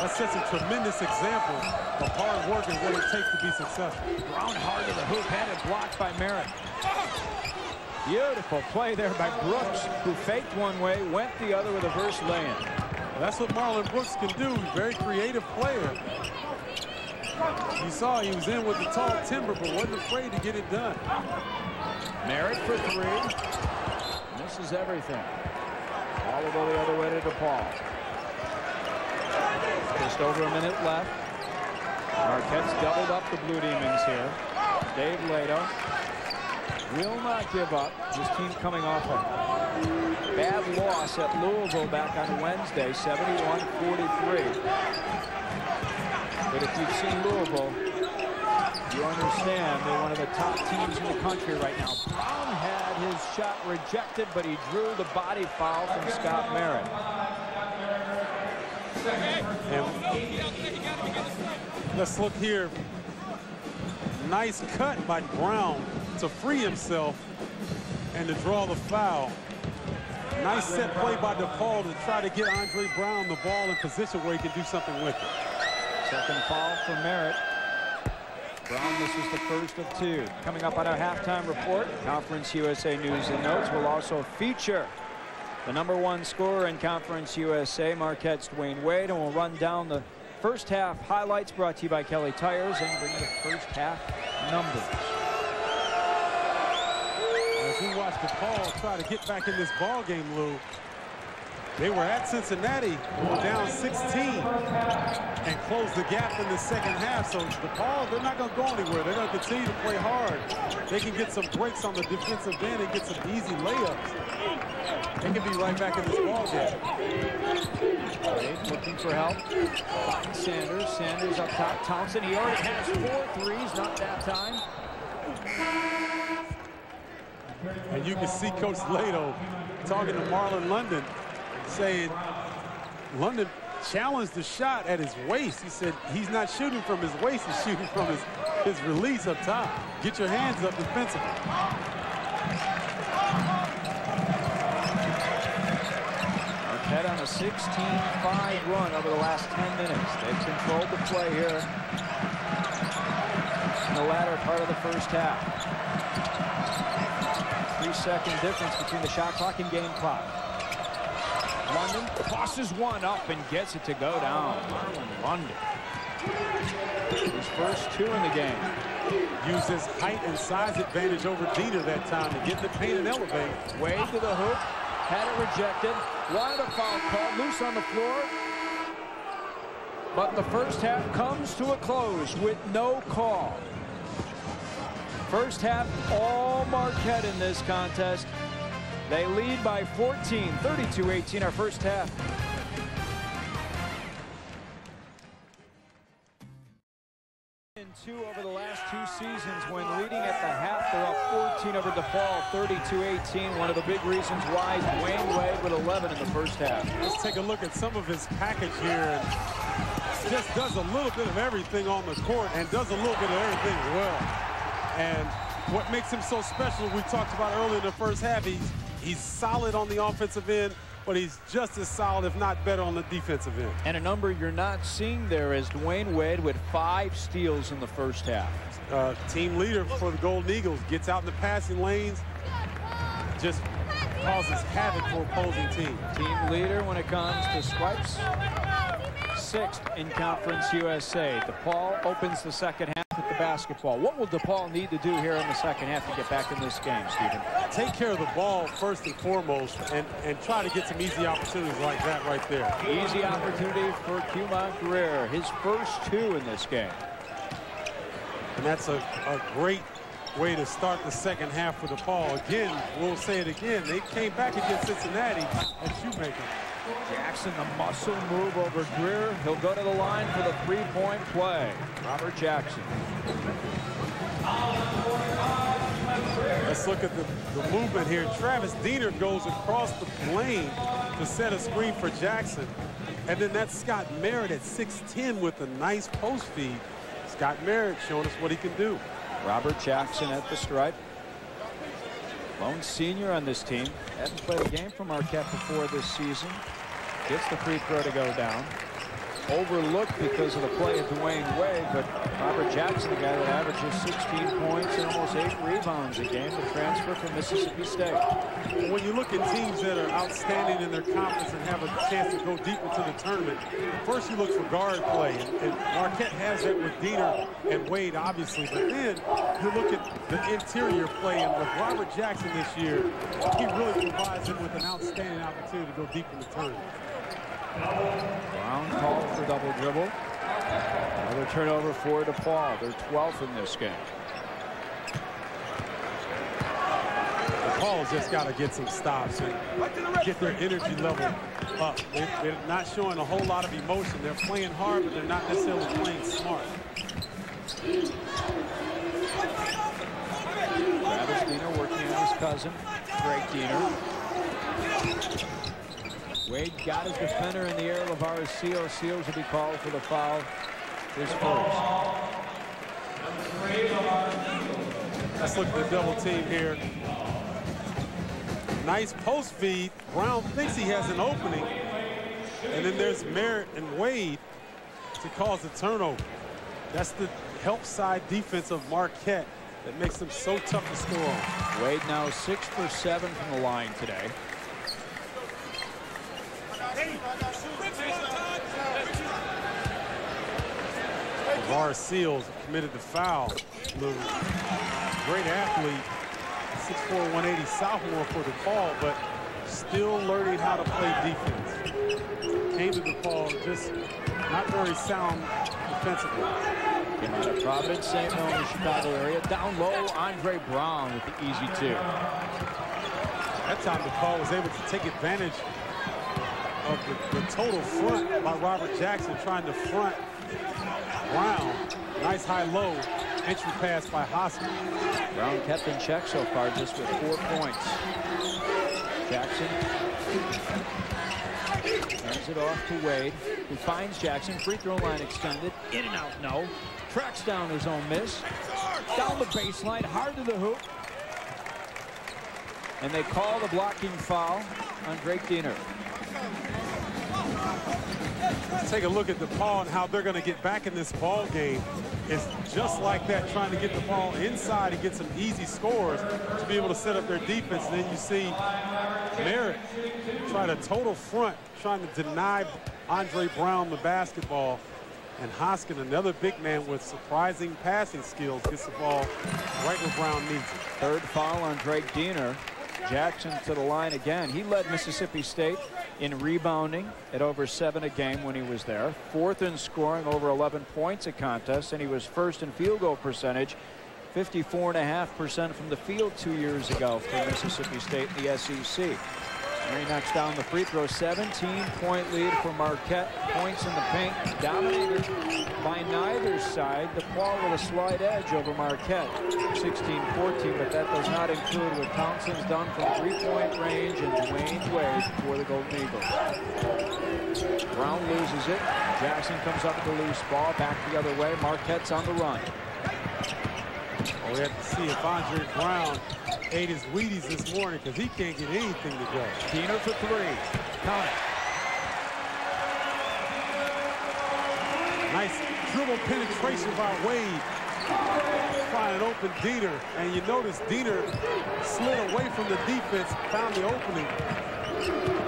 that sets a tremendous example of hard work and what it takes to be successful. Brown hard to the hoop, had it blocked by Merritt. Beautiful play there by Brooks, who faked one way, went the other with a reverse lay-in. That's what Marlon Brooks can do. Very creative player. You saw he was in with the tall timber, but wasn't afraid to get it done. Merritt for three. Misses everything. All will go the other way to Depaul. Just over a minute left. Marquette's doubled up the Blue Demons here. Dave Lato will not give up. This team coming off a bad loss at Louisville back on Wednesday, 71-43. But if you've seen Louisville, you understand they're one of the top teams in the country right now. Brown had his shot rejected, but he drew the body foul from Scott Merritt. And let's look here. Nice cut by Brown to free himself and to draw the foul. Nice set play by Depaul to try to get Andre Brown the ball in position where he can do something with it. Second foul for Merritt. Brown misses the first of two. Coming up on our halftime report, Conference USA News and Notes will also feature the #1 scorer in Conference USA, Marquette's Dwayne Wade, and we'll run down the first half highlights brought to you by Kelly Tires and bring the first half numbers. As we watch Depaul try to get back in this ball game, Lou, they were at Cincinnati, down 16, and closed the gap in the second half. So Depaul, they're not going to go anywhere. They're going to continue to play hard. They can get some breaks on the defensive end and get some easy layups. They can be right back in this ball game. Wade looking for help. Finds Sanders. Sanders up top. Thompson. He already has 4 threes. Not that time. And you can see Coach Lato talking to Marlon London, saying London challenged the shot at his waist. He said he's not shooting from his waist, he's shooting from his release up top. Get your hands up defensively. Marquette on a 16-5 run over the last 10 minutes. They've controlled the play here in the latter part of the first half. 3-second difference between the shot clock and game clock. London tosses one up and gets it to go down. London. His first 2 in the game. Used his height and size advantage over Diener that time to get in the paint and elevate. Wade to the hoop. Had it rejected. Wanted a foul called. Loose on the floor. But the first half comes to a close with no call. First half, all Marquette in this contest. They lead by 14, 32-18, our first half. And 2 over the last 2 seasons. When leading at the half, they're up 14 over Depaul, 32-18. One of the big reasons why is Dwayne Wade with 11 in the first half. Let's take a look at some of his package here. And just does a little bit of everything on the court and does a little bit of everything as well. And what makes him so special, we talked about earlier in the first half, he's solid on the offensive end, but he's just as solid, if not better, on the defensive end. And a number you're not seeing there is Dwayne Wade with 5 steals in the first half. Team leader for the Golden Eagles, gets out in the passing lanes, just causes havoc for opposing teams. Team leader when it comes to swipes, 6th in Conference USA. Depaul opens the second half with the basketball. What will Depaul need to do here in the second half to get back in this game, Stephen? Take care of the ball first and foremost and try to get some easy opportunities like that right there. Easy opportunity for Cumont Greer, his first 2 in this game. And that's a great way to start the second half for Depaul. Again, we'll say it again, they came back against Cincinnati at Shoemaker. Jackson, the muscle move over Greer. He'll go to the line for the 3-point play. Robert Jackson. Let's look at the movement here. Travis Diener goes across the lane to set a screen for Jackson. And then that's Scott Merritt at 6'10" with a nice post feed. Scott Merritt showing us what he can do. Robert Jackson at the stripe. Lone senior on this team. Hadn't played a game for Marquette before this season. Gets the free throw to go down. overlooked because of the play of Dwayne Wade, but Robert Jackson, a guy that averages 16 points and almost 8 rebounds a game, the transfer from Mississippi State. When you look at teams that are outstanding in their conference and have a chance to go deep into the tournament, first you look for guard play, and Marquette has that with Diener and Wade, obviously, but then you look at the interior play, and with Robert Jackson this year, he really provides him with an outstanding opportunity to go deep in the tournament. Brown called for double dribble. Another turnover for Depaul. They're 12th in this game. Depaul's just got to get some stops and get their energy level up. They're not showing a whole lot of emotion. They're playing hard, but they're not necessarily playing smart. Travis Diener working on his cousin, Greg Diener. Wade got his defender in the air. LeVar Seals. Seals will be called for the foul. His first. Let's look at the double team here. Nice post feed. Brown thinks he has an opening. And then there's Merritt and Wade to cause the turnover. That's the help side defense of Marquette that makes them so tough to score on. Wade now 6 for 7 from the line today. LeVar Seals committed the foul. Great athlete, 6'4", 180 sophomore for Depaul, but still learning how to play defense. Came to Depaul, just not very sound defensively. Came out of Providence, St. Louis, in the Chicago area. Down low, Andre Brown with the easy 2. That time Depaul was able to take advantage of the total front by Robert Jackson, trying to front Brown. Nice high-low entry pass by Hoskins. Brown kept in check so far, just with 4 points. Jackson hands it off to Wade, who finds Jackson. Free throw line extended. In and out, no. Tracks down his own miss. Down the baseline, hard to the hoop. And they call the blocking foul on Greg Diener. Take a look at Depaul and how they're going to get back in this ball game. It's just like that, trying to get the ball inside and get some easy scores to be able to set up their defense. And then you see Merritt try to total front, trying to deny Andre Brown the basketball. And Hoskin, another big man with surprising passing skills, gets the ball right where Brown needs it. Third foul on Greg Diener. Jackson to the line again. He led Mississippi State in rebounding at over 7 a game when he was there. 4th in scoring, over 11 points a contest, and he was 1st in field goal percentage, 54.5% from the field 2 years ago for Mississippi State in the SEC. And he knocks down the free throw. 17-point lead for Marquette. Points in the paint dominated by neither side. Depaul with a slight edge over Marquette, 16-14, but that does not include what Townsend's done from 3-point range and Dwayne Wade for the Golden Eagles. Brown loses it. Jackson comes up with the loose ball. Back the other way. Marquette's on the run. Well, we have to see if Andre Brown ate his Wheaties this morning, because he can't get anything to go. Diener for 3. Count it. Nice dribble penetration by Wade. Find an open Diener, and you notice Diener slid away from the defense, found the opening.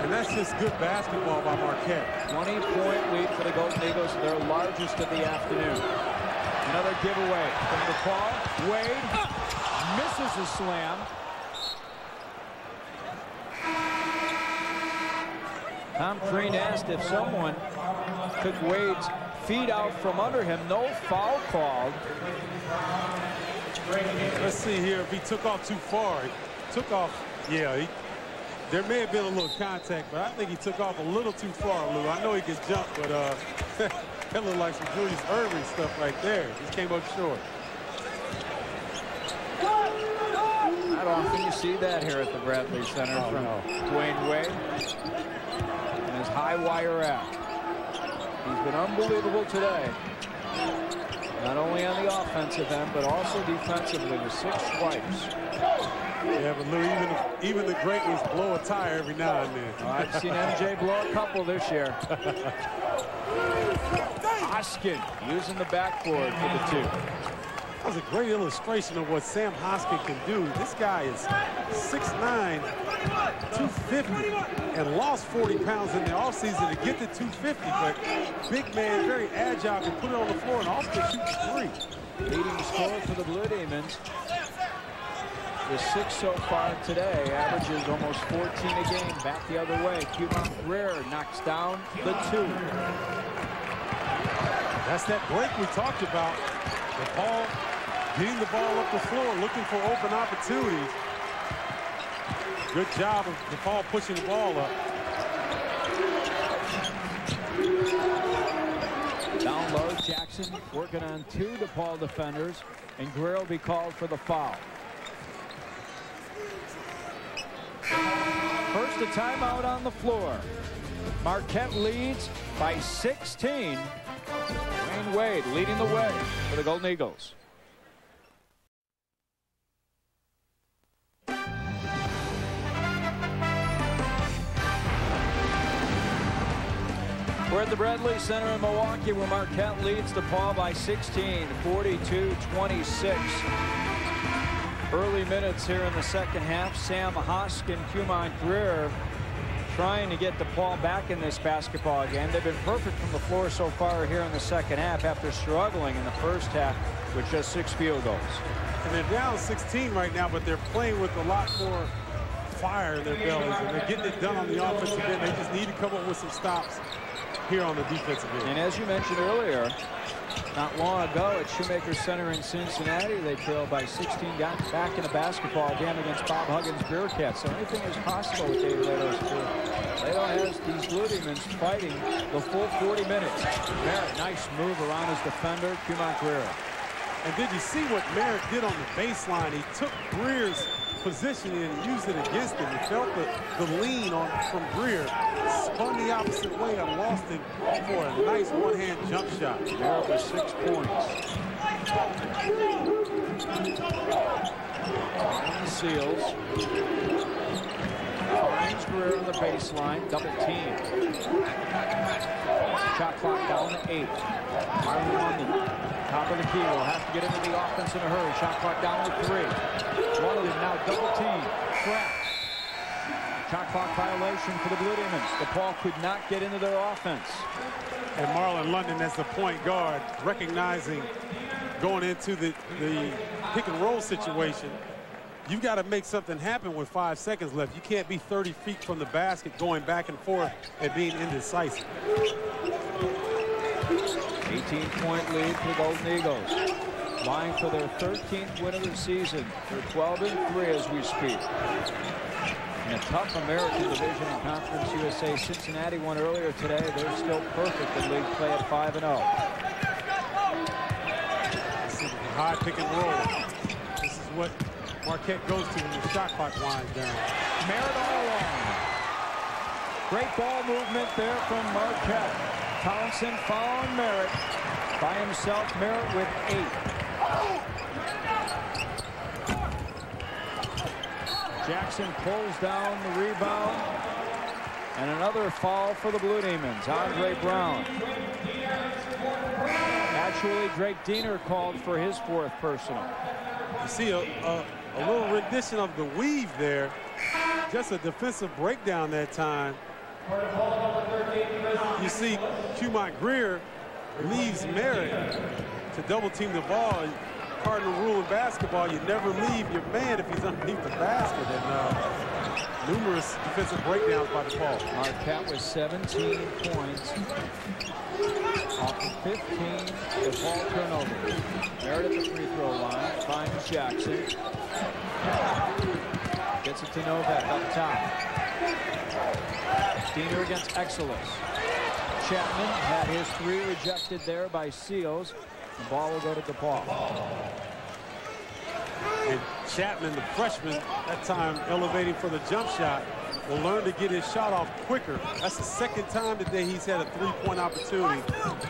And that's just good basketball by Marquette. 20-point lead for the Golden Eagles, their largest of the afternoon. Another giveaway from Depaul. Wade misses the slam. Tom Crean asked if someone took Wade's feet out from under him. No foul called. Let's see here if he took off too far. He took off, yeah, there may have been a little contact, but I think he took off a little too far, Lou. I know he can jump, but that looked like some Julius Erving stuff right there. Just came up short. Not often you see that here at the Bradley Center from Dwayne Wade and his high wire out. He's been unbelievable today. Not only on the offensive end, but also defensively with 6 swipes. Yeah, but Lou, even the great ones blow a tire every now and then. I've seen MJ blow a couple this year. Hoskin using the backboard for the two. That was a great illustration of what Sam Hoskin can do. This guy is 6'9", 250, and lost 40 pounds in the offseason to get to 250. But big man, very agile, can put it on the floor and also shoot three. Leading scorer for the Blue Demons. The 6 so far today, averages almost 14 a game. Back the other way. Cumont Greer knocks down the 2. That's that break we talked about. Depaul getting the ball up the floor, looking for open opportunities. Good job of Depaul pushing the ball up. Down low, Jackson working on 2 Depaul defenders, and Greer will be called for the foul. First a timeout on the floor. Marquette leads by 16. Wayne Wade leading the way for the Golden Eagles. We're at the Bradley Center in Milwaukee, where Marquette leads DePaul by 16, 42-26. Early minutes here in the second half. Sam Hoskin, Cumont Greer trying to get DePaul back in this basketball again. They've been perfect from the floor so far here in the second half after struggling in the first half with just 6 field goals. And they're down 16 right now, but they're playing with a lot more fire in their bellies, and they're getting it done on the offensive end. They just need to come up with some stops here on the defensive end. And as you mentioned earlier, not long ago at Shoemaker Center in Cincinnati, they trailed by 16, got back in a basketball game against Bob Huggins Bearcats. So anything is possible with David Leto's crew. Leto has these Blue Demons fighting the full 40 minutes. Merritt, nice move around his defender, Cumont Greer. And did you see what Merritt did on the baseline? He took Greer's positioning and used it against him. He felt the lean from Greer, spun the opposite way and lost it for a nice one-hand jump shot. Merritt with 6 points. On the Seals. Finds Greer on the baseline, double team. Shot clock down to 8. Marlon London, top of the key, will have to get into the offense in a hurry. Shot clock down to 3. London now double team. Trapped. Shot clock violation for the Blue Demons. DePaul could not get into their offense. And Marlon London as the point guard, recognizing going into the pick and roll situation, you've got to make something happen with 5 seconds left. You can't be 30 feet from the basket going back and forth and being indecisive. 18-point lead for the Golden Eagles. Vying for their 13th win of the season. They're 12-3 as we speak. In a tough American division in Conference USA, Cincinnati won earlier today. They're still perfect in league play at 5-0. This is a high pick and roll. This is what Marquette goes to when the shot clock winds down. Merritt all along. Great ball movement there from Marquette. Townsend following Merritt. By himself, Merritt with 8. Jackson pulls down the rebound. And another foul for the Blue Demons. Andre Brown. Actually, Drake Diener called for his 4th personal. You see a little rendition of the weave there. Just a defensive breakdown that time. You see Cumont Greer leaves Merritt to double team the ball. Cardinal rule in basketball, you never leave your man if he's underneath the basket. And numerous defensive breakdowns by DePaul. Marquette with 17 points off of 15 DePaul turnovers. Merritt at the free throw line, finds Jackson. Gets it to Novak up top. Diener against Exelis. Chapman had his 3 rejected there by Seals. The ball will go to DePaul. And Chapman, the freshman, that time elevating for the jump shot, will learn to get his shot off quicker. That's the 2nd time today he's had a 3-point opportunity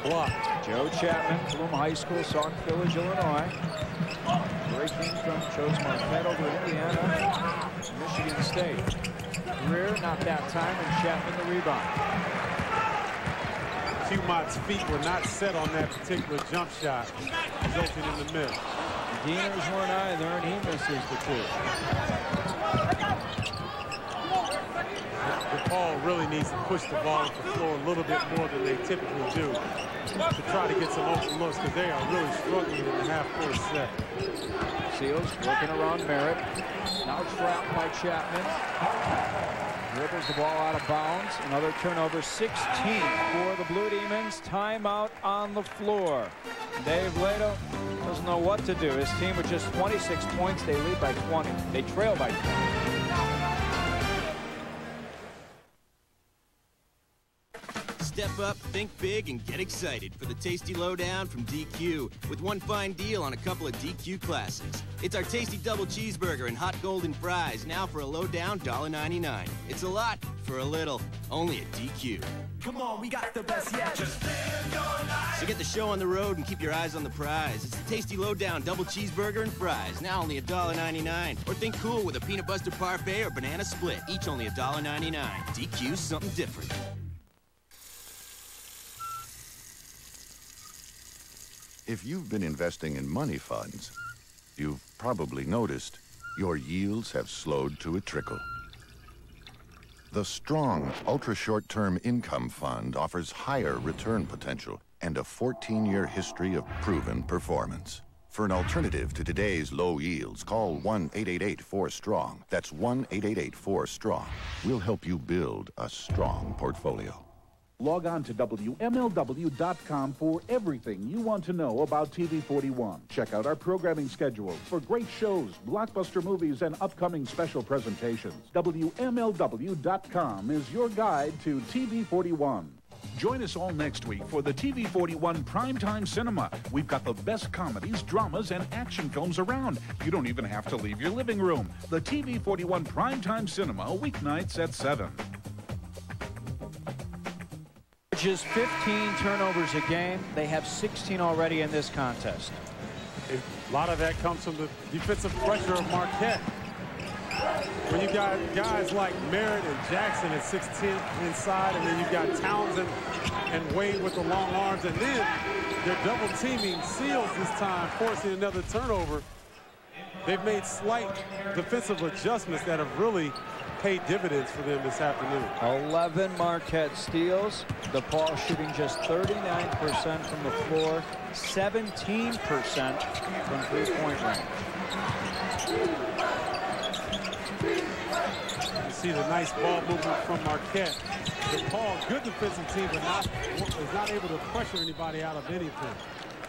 blocked. Joe Chapman, Bloom High School, Sauk Village, Illinois. Breaking from chose Marquette over Indiana, Michigan State. Greer not that time, and Chapman the rebound. Cumot's feet were not set on that particular jump shot, resulting in the miss. Dieners weren't either, and he misses the two. Depaul really needs to push the ball off the floor a little bit more than they typically do to try to get some open looks, because they are really struggling in the half-court set. Seals working around Merritt. Now trapped by Chapman. Dribbles the ball out of bounds. Another turnover, 16th for the Blue Demons. Timeout on the floor. Dave Lato doesn't know what to do. His team with just 26 points. They lead by 20. They trail by 20. Step up, think big, and get excited for the Tasty Lowdown from DQ with one fine deal on a couple of DQ classics. It's our Tasty Double Cheeseburger and Hot Golden Fries, now for a low down $1.99. It's a lot for a little, only at DQ. Come on, we got the best yet. Just live your life. So get the show on the road and keep your eyes on the prize. It's the Tasty Lowdown Double Cheeseburger and Fries, now only $1.99. Or think cool with a peanut butter parfait or banana split, each only $1.99. DQ's something different. If you've been investing in money funds, you've probably noticed your yields have slowed to a trickle. The strong, ultra-short-term income fund offers higher return potential and a 14-year history of proven performance. For an alternative to today's low yields, call 1-888-4-STRONG. That's 1-888-4-STRONG. We'll help you build a strong portfolio. Log on to WMLW.com for everything you want to know about TV 41. Check out our programming schedule for great shows, blockbuster movies, and upcoming special presentations. WMLW.com is your guide to TV 41. Join us all next week for the TV 41 Primetime Cinema. We've got the best comedies, dramas, and action films around. You don't even have to leave your living room. The TV 41 Primetime Cinema, weeknights at 7. Just 15 turnovers a game. They have 16 already in this contest. A lot of that comes from the defensive pressure of Marquette. When you got guys like Merritt and Jackson at 6'10" inside, and then you've got Townsend and Wade with the long arms, and then they're double teaming Seals this time, forcing another turnover. They've made slight defensive adjustments that have really paid dividends for them this afternoon. 11 Marquette steals. Depaul shooting just 39% from the floor, 17% from three-point range. You see the nice ball movement from Marquette. Depaul, good defensive team, but is not able to pressure anybody out of anything.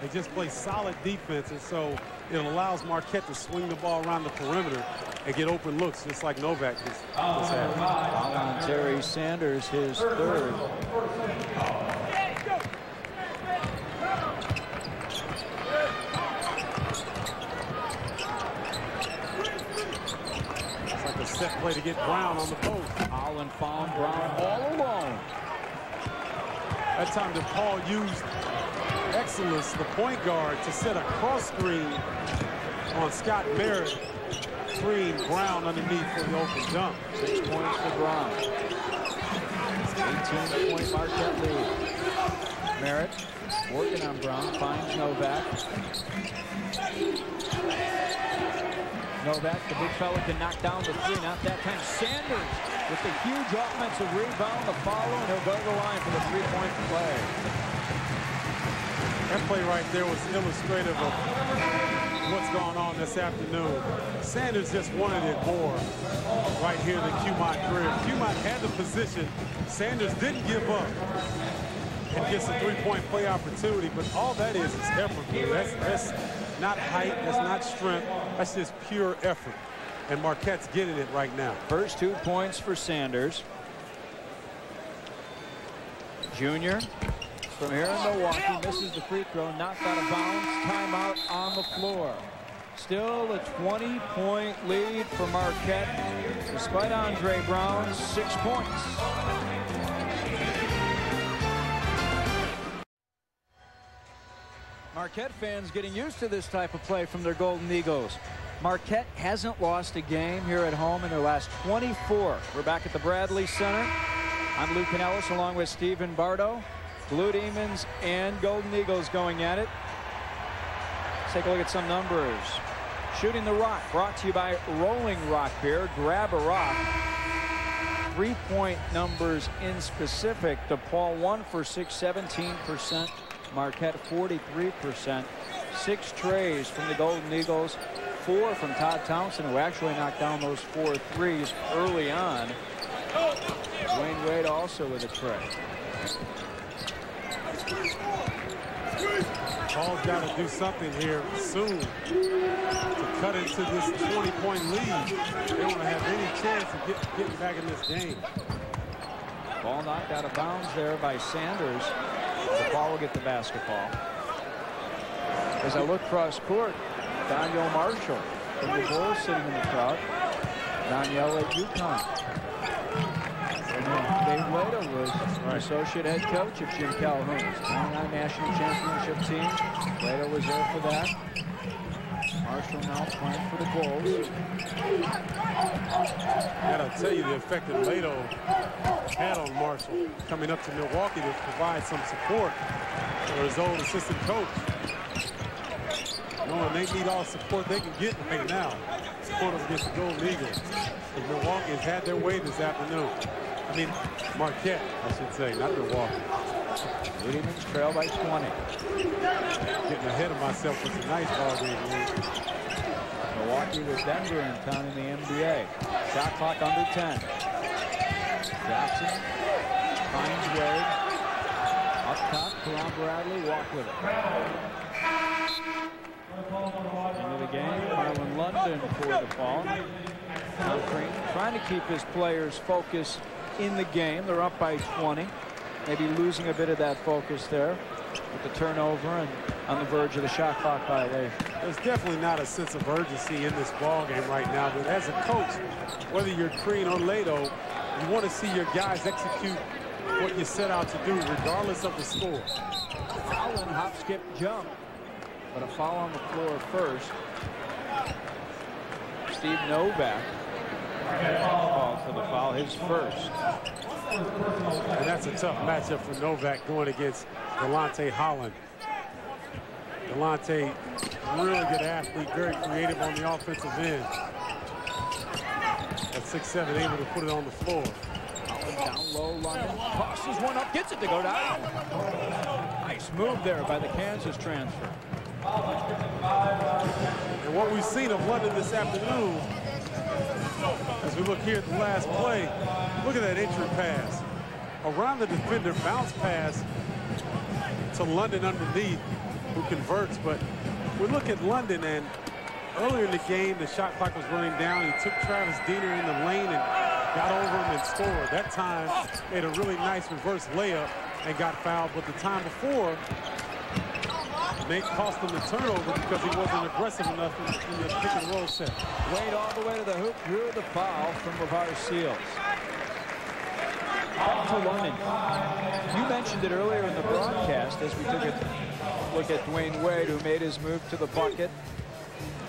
They just play solid defense, and so it allows Marquette to swing the ball around the perimeter and get open looks, just like Novak just had. Terry Sanders, his third. It's like a set play to get Brown on the post. Allen found Brown all alone. That time Depaul used Excellence, the point guard, to set a cross screen on Scott Merritt, freeing Brown underneath for the open jump. 6 points for Brown. 18-point Marquette lead. Merritt working on Brown, finds Novak. Novak, the big fella, can knock down the three. Not that time. Sanders with the huge offensive rebound, the follow, and he'll go to the line for the three-point play. That play right there was illustrative of what's going on this afternoon. Sanders just wanted it more right here than Cumot career. Cumot had the position. Sanders didn't give up and gets a three-point play opportunity, but all that is effort. That's not height, that's not strength, that's just pure effort. And Marquette's getting it right now. First 2 points for Sanders. Junior from here in Milwaukee misses the free throw, knocked out of bounds. Timeout on the floor. Still a 20-point lead for Marquette, despite Andre Brown's 6 points. Marquette fans getting used to this type of play from their Golden Eagles. Marquette hasn't lost a game here at home in their last 24. We're back at the Bradley Center. I'm Lou Canellis along with Stephen Bardo. Blue Demons and Golden Eagles going at it. Let's take a look at some numbers. Shooting the rock, brought to you by Rolling Rock Beer. Grab a rock. 3-point numbers in specific. DePaul 1 for 6, 17%. Marquette 43%. 6 trays from the Golden Eagles. 4 from Todd Townsend, who actually knocked down those 4 threes early on. Dwayne Wade also with a tray. Paul's got to do something here soon to cut into this 20-point lead. They don't have any chance of getting back in this game. Ball knocked out of bounds there by Sanders. The ball will get the basketball. As I look cross court, Daniel Marshall from the Bulls sitting in the crowd. Daniel at UConn. Dave Lato was associate head coach of Jim Calhoun's 99 national championship team. Lato was there for that. Marshall now playing for the Bulls. And I'll tell you the effect that Lato had on Marshall coming up to Milwaukee to provide some support for his old assistant coach. Knowing they need all support they can get right now. Support them against the Golden Eagles. And Milwaukee has had their way this afternoon. I mean, Marquette, I should say, not Milwaukee. Demons trail by 20. Getting ahead of myself with a nice ball game. Milwaukee with Denver in town in the NBA. Shot clock under 10. Jackson finds Wade. Up top, Teron Bradley, walk with it. Into the game, Marlon London for DePaul. Tom Crean trying to keep his players focused in the game. They're up by 20. Maybe losing a bit of that focus there with the turnover and on the verge of the shot clock violation. There's definitely not a sense of urgency in this ball game right now, but as a coach, whether you're Crean or Lato, you want to see your guys execute what you set out to do regardless of the score. Foul and hop, skip, jump. But a foul on the floor first. Steve Novak called for the foul, his first. And that's a tough matchup for Novak going against Delonte Holland. Delonte, really good athlete, very creative on the offensive end. At 6'7", able to put it on the floor. Holland down low, London tosses one up, gets it to go down. Nice move there by the Kansas transfer. And what we've seen of London this afternoon, as we look here at the last play, look at that entry pass. Around the defender, bounce pass to London underneath, who converts. But we look at London, and earlier in the game, the shot clock was running down. He took Travis Diener in the lane and got over him and scored. That time, made a really nice reverse layup and got fouled. But the time before, Nate cost him the turnover because he wasn't aggressive enough in the pick and roll set. Wade all the way to the hoop, drew the foul from LeVar Seals. Back to London. You mentioned it earlier in the broadcast as we took a look at Dwayne Wade, who made his move to the bucket.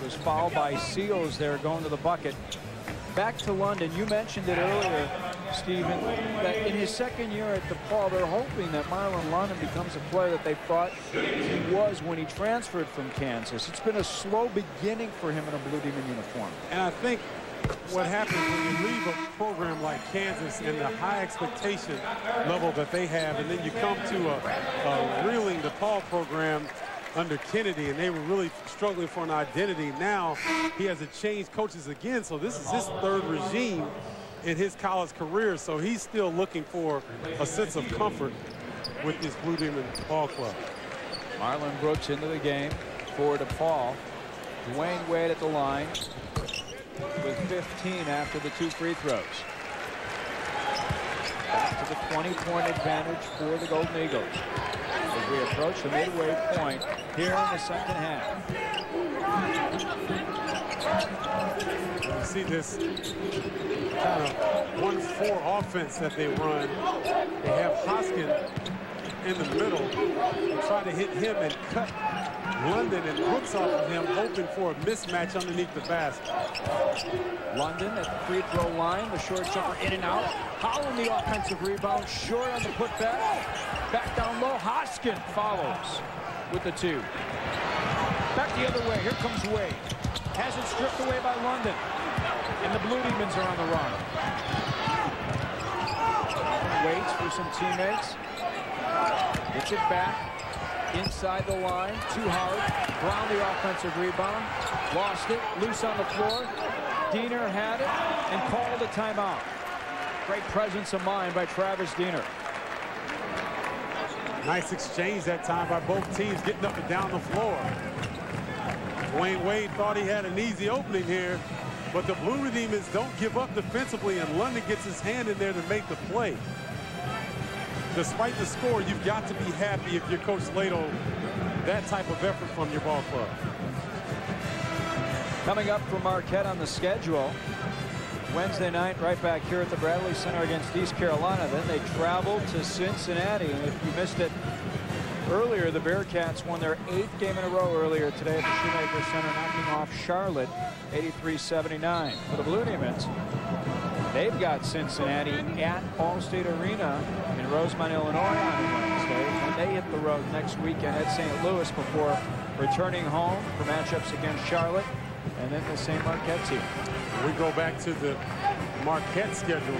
Was fouled by Seals there going to the bucket. Back to London. You mentioned it earlier, Stephen, that in his second year at DePaul, they're hoping that Marlon London becomes a player that they thought he was when he transferred from Kansas. It's been a slow beginning for him in a Blue Demon uniform. And I think what happens when you leave a program like Kansas and the high expectation level that they have, and then you come to a reeling DePaul program under Kennedy, and they were really struggling for an identity. Now he has to change coaches again, so this is his third regime in his college career, so he's still looking for a sense of comfort with this Blue Demon ball club. Marlon Brooks into the game for DePaul. Dwayne Wade at the line with 15 after the 2 free throws. Back to the 20-point advantage for the Golden Eagles as we approach the midway point here in the second half. You see this kind of 1-4 offense that they run. They have Hoskin in the middle and try to hit him and cut London and Brooks off of him, hoping for a mismatch underneath the basket. London at the free throw line, the short jumper in and out. Holland the offensive rebound, short on the putback. Back down low. Hoskin follows with the 2. Back the other way. Here comes Wade. Has it stripped away by London. And the Blue Demons are on the run. Waits for some teammates. Gets it back. Inside the line. Too hard. Brown the offensive rebound. Lost it. Loose on the floor. Diener had it and called a timeout. Great presence of mind by Travis Diener. Nice exchange that time by both teams getting up and down the floor. Dwayne Wade thought he had an easy opening here, but the Blue Demons don't give up defensively, and London gets his hand in there to make the play. Despite the score, you've got to be happy if you're Coach Slato, that type of effort from your ball club. Coming up for Marquette on the schedule, Wednesday night right back here at the Bradley Center against East Carolina. Then they travel to Cincinnati, and if you missed it earlier, the Bearcats won their 8th game in a row earlier today at the Shoemaker Center, knocking off Charlotte 83-79. For the Blue Demons, they've got Cincinnati at Allstate Arena in Rosemont, Illinois on Wednesday, and they hit the road next weekend at St. Louis before returning home for matchups against Charlotte and then the St. Marquette team. We go back to the Marquette schedule.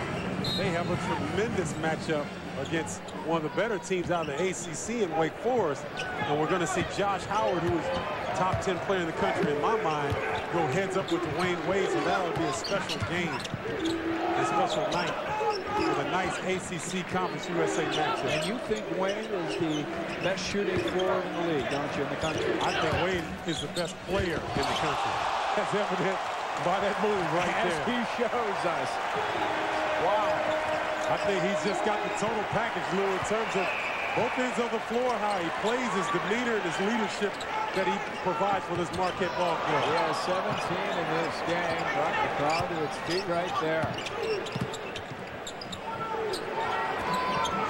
They have a tremendous matchup against one of the better teams out of the ACC in Wake Forest. And we're going to see Josh Howard, who is top 10 player in the country in my mind, go heads up with Dwayne Wade. So that'll be a special game, a special night with a nice ACC Conference USA matchup. And you think Wade is the best shooting forward in the league, don't you, in the country? I think Wade is the best player in the country. That's evident by that move right there. As he shows us. Wow. I think he's just got the total package, Lou, in terms of both ends of the floor, how he plays, his demeanor, and his leadership that he provides for this Marquette ball club. He has 17 in this game. Brought the crowd to its feet right there.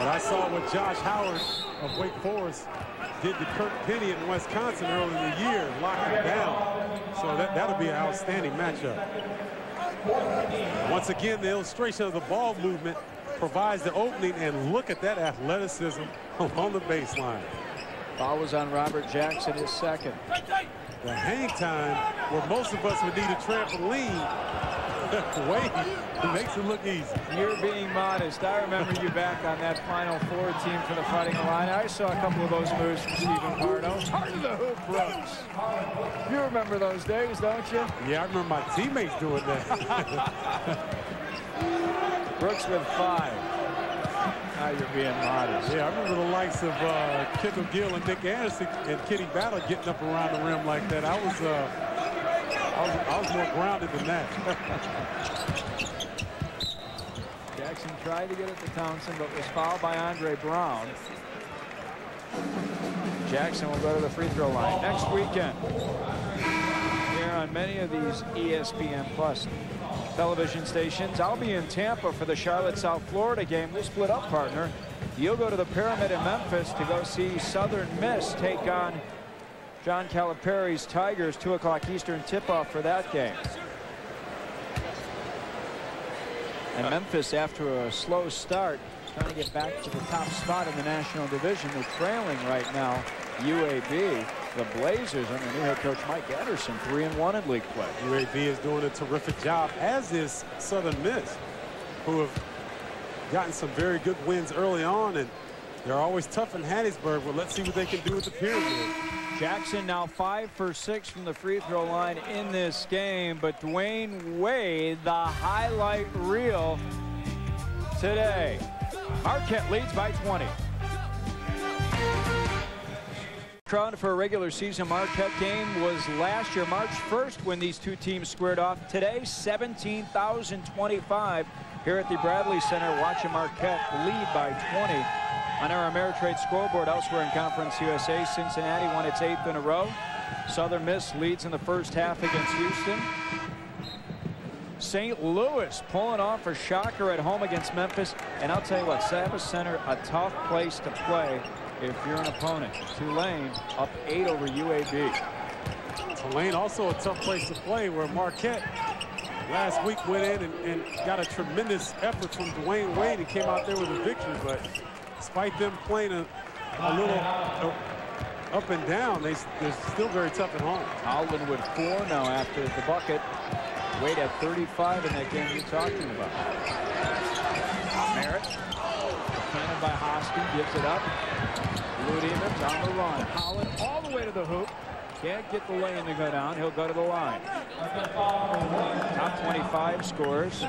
But I saw what Josh Howard of Wake Forest did to Kirk Penny in Wisconsin early in the year, locked him down. So that'll be an outstanding matchup. Once again, the illustration of the ball movement provides the opening, and look at that athleticism along the baseline. Foul was on Robert Jackson, his second. The hang time, where most of us would need a trampoline, Wade makes it look easy. You're being modest. I remember you back on that Final Four team for the Fighting Illini. I saw a couple of those moves from Stephen Pardo. Heart of the hoop, Brooks. You remember those days, don't you? Yeah, I remember my teammates doing that. Brooks with 5. Now you're being modest. Yeah, I remember the likes of Kendall Gill and Nick Anderson and Kenny Battle getting up around the rim like that. I was more grounded than that. Jackson tried to get it to Townsend, but was fouled by Andre Brown. Jackson will go to the free throw line next weekend. Here on many of these ESPN Plus television stations. I'll be in Tampa for the Charlotte-South Florida game. We'll split up, partner. You'll go to the Pyramid in Memphis to go see Southern Miss take on John Calipari's Tigers. 2 o'clock Eastern tip-off for that game. And Memphis, after a slow start, trying to get back to the top spot in the National Division. They're trailing right now UAB. The Blazers under new head coach Mike Anderson, 3-1 in league play. UAB is doing a terrific job, as is Southern Miss, who have gotten some very good wins early on, and they're always tough in Hattiesburg. Well, let's see what they can do with the Pyramid. Jackson now 5 for 6 from the free throw line in this game, but Dwayne Wade, the highlight reel today. Marquette leads by 20. Crowd for a regular season Marquette game was last year, March 1st, when these two teams squared off. Today, 17,025 here at the Bradley Center, watching Marquette lead by 20. On our Ameritrade scoreboard elsewhere in Conference USA, Cincinnati won its 8th in a row. Southern Miss leads in the first half against Houston. St. Louis pulling off a shocker at home against Memphis. And I'll tell you what, Savas Center, a tough place to play if you're an opponent. Tulane up 8 over UAB. Tulane also a tough place to play, where Marquette last week went in and got a tremendous effort from Dwayne Wade and came out there with a victory. But despite them playing a little up and down, they're still very tough at home. Holland with 4 now after the bucket. Wade at 35 in that game you're talking about. Merritt, defended by Hoskin, gives it up. Ludiemans on the run. Holland all the way to the hoop. Can't get the lane to go down. He'll go to the line. Top 25 scores.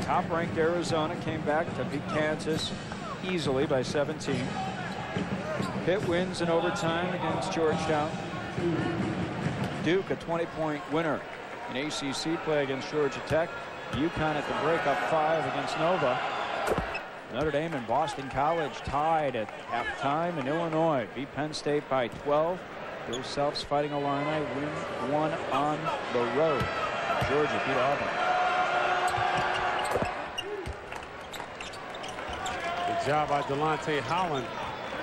Top-ranked Arizona came back to beat Kansas easily by 17. Pitt wins in overtime against Georgetown. Duke, a 20-point winner in ACC play against Georgia Tech. UConn at the break up 5 against Nova. Notre Dame and Boston College tied at halftime, and Illinois beat Penn State by 12. Bill Self's Fighting Illini win 1 on the road. Georgia beat Auburn. Good job by Delonte Holland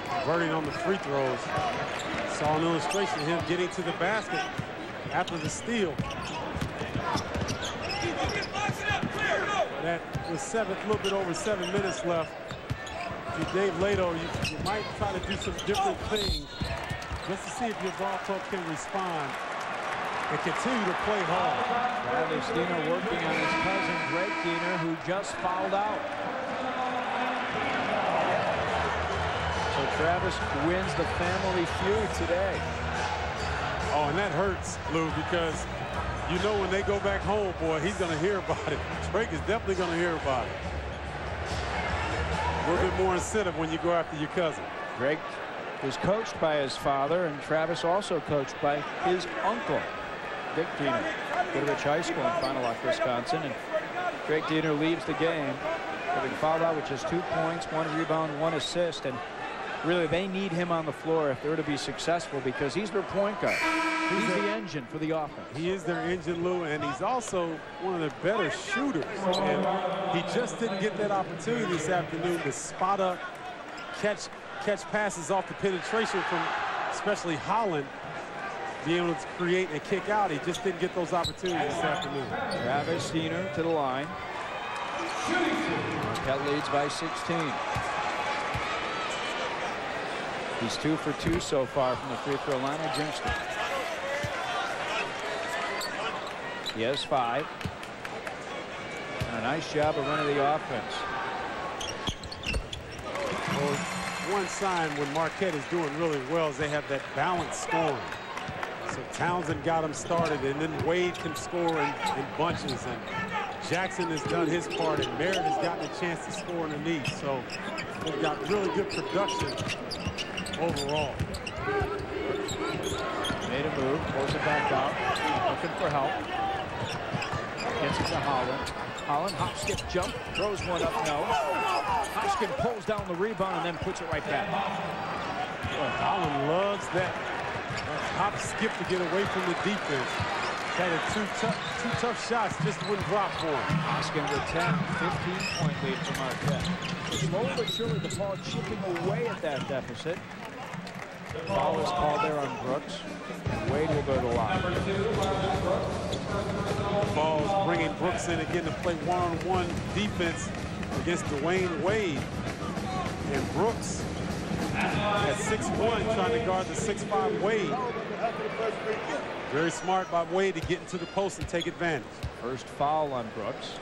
converting on the free throws. Saw an illustration of him getting to the basket after the steal. That was a little bit over 7 minutes left. If you're Dave Lato, you might try to do some different things just to see if your ball club can respond and continue to play hard. Travis Diener working on his cousin Drake Diener, who just fouled out. So Travis wins the family feud today. Oh, and that hurts, Lou, because you know when they go back home, boy, he's going to hear about it. Drake is definitely going to hear about it. A little bit more incentive when you go after your cousin. Drake was coached by his father, and Travis also coached by his uncle, Dick Diener, Goodrich High School in Fond du Lac, Wisconsin. And Drake Diener leaves the game, having fouled out with just 2 points, 1 rebound, 1 assist. And really, they need him on the floor if they're to be successful, because he's their point guard. He's the engine for the offense. He is their engine, Lou, and he's also one of the better shooters. And he just didn't get that opportunity this afternoon to spot up, catch passes off the penetration from especially Holland, be able to create and kick out. He just didn't get those opportunities this afternoon. Travis Diener to the line. Marquette leads by 16. He's 2 for 2 so far from the free throw line. I jinxed it. He has 5. And a nice job of running the offense. Well, one sign when Marquette is doing really well is they have that balanced scoring. So Townsend got them started, and then Wade can score in bunches, and Jackson has done his part, and Merritt has gotten a chance to score underneath. So they've got really good production overall. Made a move, pulls it back out, looking for help. Gets it to Holland. Holland, hop, skip, jump, throws one up, no. Hoskin pulls down the rebound and then puts it right back. Well, Holland loves that hop, skip to get away from the defense. Had two tough shots, just wouldn't drop for him. Hoskin with 10, 15-point lead for Marquette. So slowly but surely, Depaul chipping away at that deficit. Foul is called there on Brooks, and Wade will go to the line. Ball's bringing Brooks in again to play one-on-one defense against Dwayne Wade. And Brooks at 6'1", trying to guard the 6'5" Wade. Very smart by Wade to get into the post and take advantage. First foul on Brooks.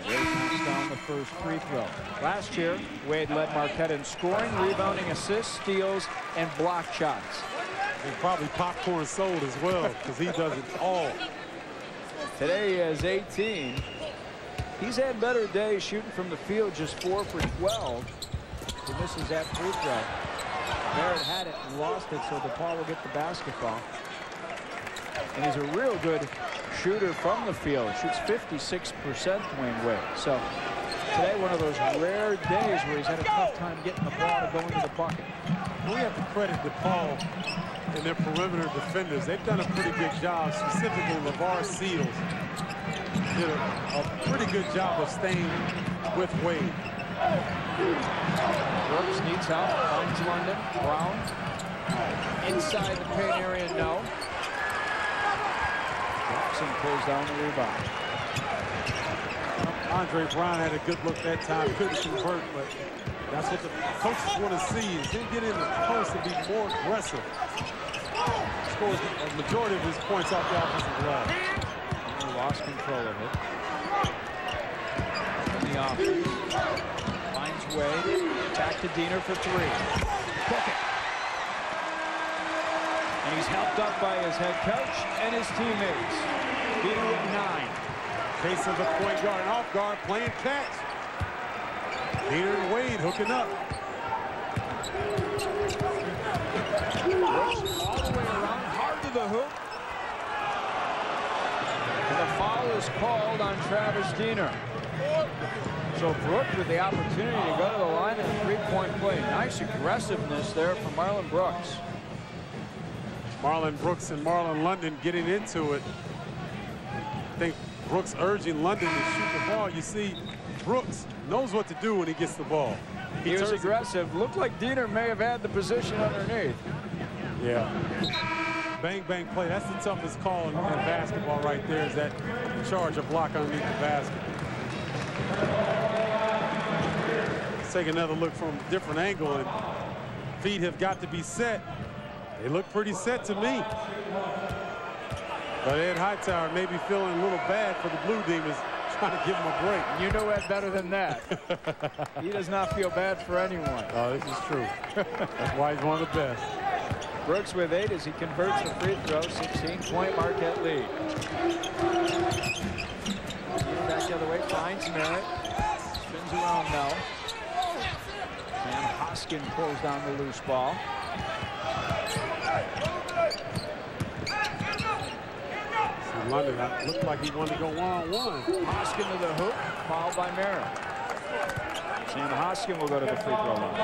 Wade knocks down the first free throw. Last year, Wade led Marquette in scoring, rebounding, assists, steals, and block shots. And probably popcorn sold as well, because he does it all. Today he has 18. He's had better days shooting from the field, just 4 for 12. He misses that free throw. Merritt had it and lost it, so Depaul will get the basketball. And he's a real good shooter from the field. Shoots 56%, Dwayne Wade. So today, one of those rare days where he's had a tough time getting the ball to go into the bucket. We have to credit Depaul and their perimeter defenders. They've done a pretty good job, specifically LeVar Seals did a pretty good job of staying with Wade. Brooks needs help, finds London. Brown inside the paint area, no. Jackson pulls down the rebound. Andre Brown had a good look that time, couldn't convert, but that's what the coaches want to see, is him get in the post and be more aggressive. Scores a majority of his points off the offensive line. He lost control of it. In the offense. Finds Wade. Back to Diener for three. Book it. And he's helped up by his head coach and his teammates. Diener with 9. Case of the point guard and off guard playing catch. Diener and Wade hooking up. Brooks all the way around, hard to the hoop. And the foul is called on Travis Diener. So Brooks with the opportunity to go to the line in a three-point play. Nice aggressiveness there from Marlon Brooks. Marlon Brooks and Marlon London getting into it. I think Brooks urging London to shoot the ball. You see, Brooks knows what to do when he gets the ball. He was aggressive. Looked like Diener may have had the position underneath. Yeah. Bang, bang play. That's the toughest call in basketball right there, is that charge of block underneath the basket. Let's take another look from a different angle, and feet have got to be set. They look pretty set to me. But Ed Hightower may be feeling a little bad for the Blue Demons, trying to give him a break. You know Ed better than that. He does not feel bad for anyone. Oh, this is true. That's why he's one of the best. Brooks with 8 as he converts the free throw. 16-point Marquette lead. Back the other way, finds Merritt. Spins around Mel. And Hoskin pulls down the loose ball. London looked like he wanted to go one-on-one. Hoskin to the hoop, fouled by Merritt. Sam Hoskin will go to the free throw line.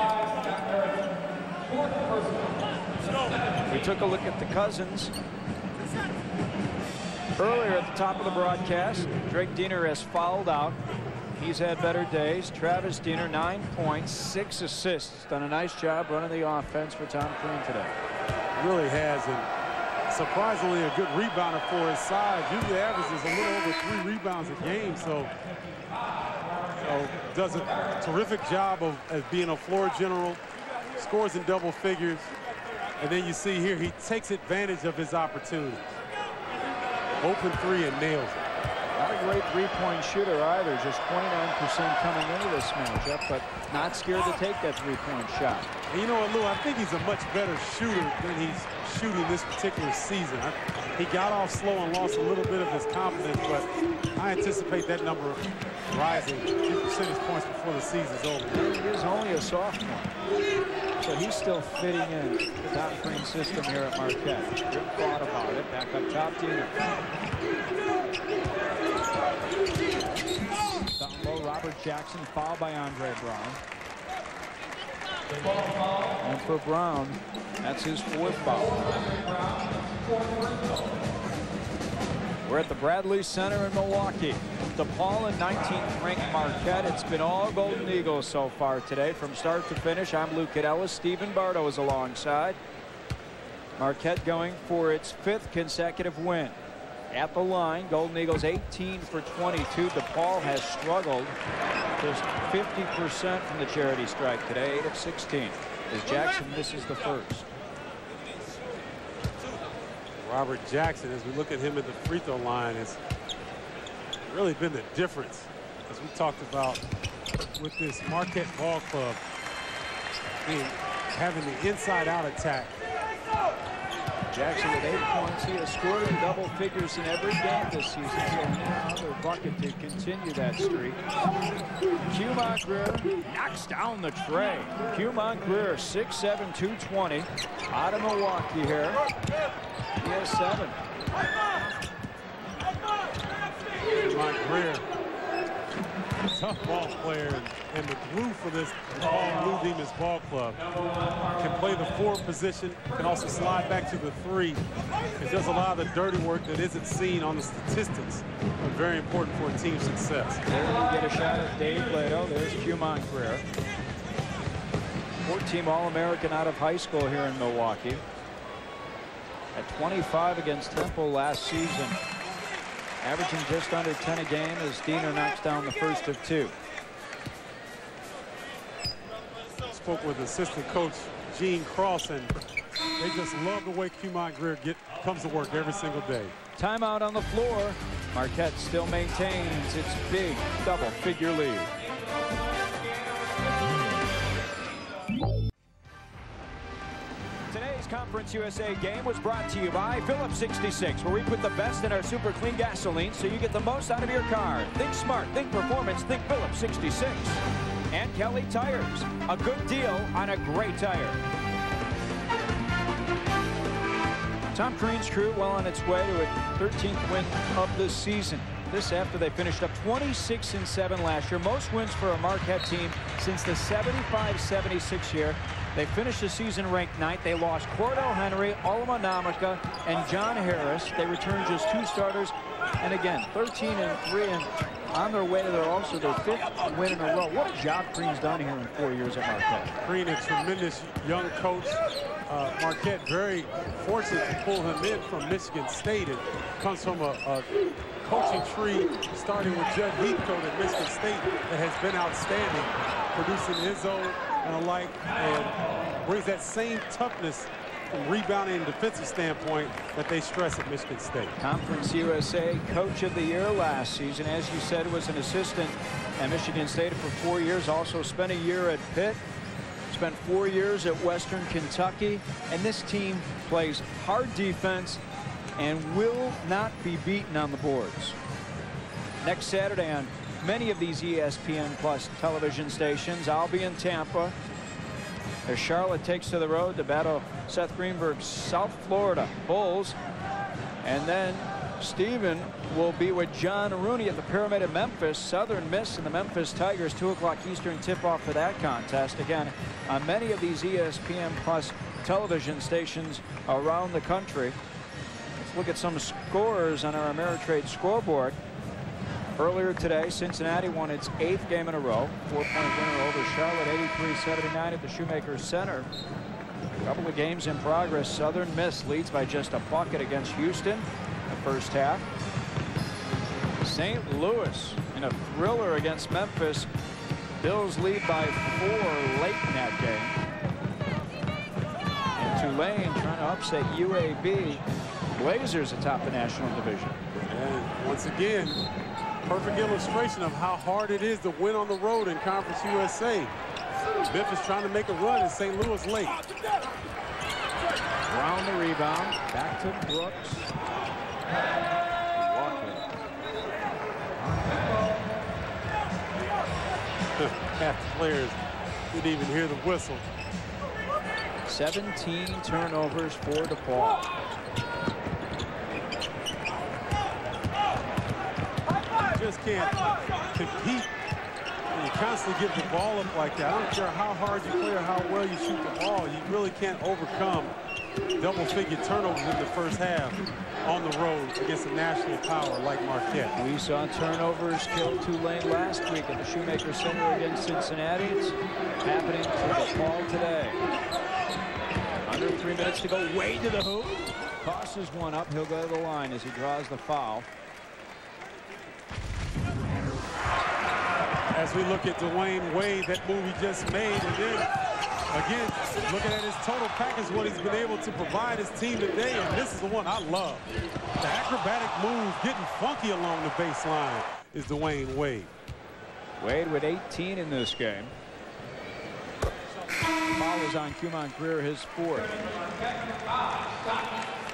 We took a look at the Cousins earlier at the top of the broadcast. Drake Diener has fouled out. He's had better days. Travis Diener, 9 points, 6 assists. Done a nice job running the offense for Tom Crean today. Really has, and surprisingly a good rebounder for his size. Usually averages a little over 3 rebounds a game, so does a terrific job of being a floor general, scores in double figures, and then you see here he takes advantage of his opportunity. Open 3 and nails it. Not a great three-point shooter either, just 29% coming into this matchup, but not scared to take that three-point shot. And you know what, Lou, I think he's a much better shooter than he's shooting this particular season. He got off slow and lost a little bit of his confidence, but I anticipate that number rising 2 percentage points before the season's over. He is only a sophomore, so he's still fitting in the Tom Crean system here at Marquette. Good thought about it. Back up top, Diener. Down low, Robert Jackson, fouled by Andre Brown. And for Brown, that's his 4th foul. We're at the Bradley Center in Milwaukee. Depaul and 19th ranked Marquette. It's been all Golden Eagles so far today from start to finish. I'm Lou Cadellis. Stephen Bardo is alongside. Marquette going for its 5th consecutive win. At the line, Golden Eagles 18 for 22. Depaul has struggled, just 50% from the charity strike today, 8 of 16, as Jackson misses the first. Robert Jackson, as we look at him at the free throw line, has really been the difference, as we talked about with this Marquette ball club, having the inside-out attack. Jackson with 8 points. He has scored in double figures in every game this season. So another bucket to continue that streak. Q Montclair knocks down the tray. Q Montclair, 6'7", 220. Out of Milwaukee here. He has 7. Montclair, tough ball player, and the glue for this Blue Demons ball club. Can play the 4 position, can also slide back to the 3. It does a lot of the dirty work that isn't seen on the statistics, but very important for a team's success. There you get a shot at Dave Plato. There's Q Montclair. 4-team All-American out of high school here in Milwaukee. At 25 against Temple last season. averaging just under 10 a game as Diener knocks down the first of 2. Spoke with assistant coach Gene Cross, and they just love the way Cumont Greer comes to work every single day. Timeout on the floor. Marquette still maintains its big double-figure lead. Today's Conference USA game was brought to you by Phillips 66, where we put the best in our super clean gasoline so you get the most out of your car. Think smart, think performance, think Phillips 66. And Kelly Tires, a good deal on a great tire. Tom Crean's crew well on its way to a 13th win of the season. This after they finished up 26-7 last year. Most wins for a Marquette team since the 75-76 year. They finished the season ranked 9th. They lost Cordell Henry, Olama Namaka, and John Harris. They returned just 2 starters. And again, 13-3, and on their way to their 5th win in a row. What a job Crean's done here in 4 years at Marquette. Crean, a tremendous young coach. Marquette very fortunate to pull him in from Michigan State. It comes from a coaching tree starting with Judd Heathcote at Michigan State that has been outstanding, producing Izzo and alike, and brings that same toughness from rebounding and defensive standpoint that they stress at Michigan State. Conference USA Coach of the Year last season. As you said, was an assistant at Michigan State for 4 years. Also spent a year at Pitt. Spent 4 years at Western Kentucky. And this team plays hard defense and will not be beaten on the boards. Next Saturday on many of these ESPN Plus television stations, I'll be in Tampa as Charlotte takes to the road to battle Seth Greenberg's South Florida Bulls. And then Steven will be with John Rooney at the Pyramid in Memphis. Southern Miss and the Memphis Tigers, 2 o'clock Eastern tip-off for that contest. Again, on many of these ESPN Plus television stations around the country. Let's look at some scores on our Ameritrade scoreboard. Earlier today, Cincinnati won its 8th game in a row. 4-point winner over Charlotte, 83-79 at the Shoemaker Center. A couple of games in progress. Southern Miss leads by just a bucket against Houston in the first half. St. Louis in a thriller against Memphis. Bills lead by 4 late in that game. And Tulane trying to upset UAB. Blazers atop the National Division. And once again, perfect illustration of how hard it is to win on the road in Conference USA. Memphis trying to make a run and St. Louis late. Brown the rebound. Back to Brooks. Half the players didn't even hear the whistle. 17 turnovers for Depaul. Just can't compete when you constantly give the ball up like that. I don't care how hard you play or how well you shoot the ball. You really can't overcome double-figure turnovers in the first half on the road against a national power like Marquette. We saw turnovers kill Tulane last week at the Shoemaker Center against Cincinnati. It's happening to Depaul today. Under 3 minutes to go. Wade to the hoop. Tosses one up. He'll go to the line as he draws the foul. As we look at Dwayne Wade, that move he just made, and then again, looking at his total package, what he's been able to provide his team today, and this is the one I love. The acrobatic move, getting funky along the baseline, is Dwayne Wade. Wade with 18 in this game. Ball is on Cumont Greer, his 4th.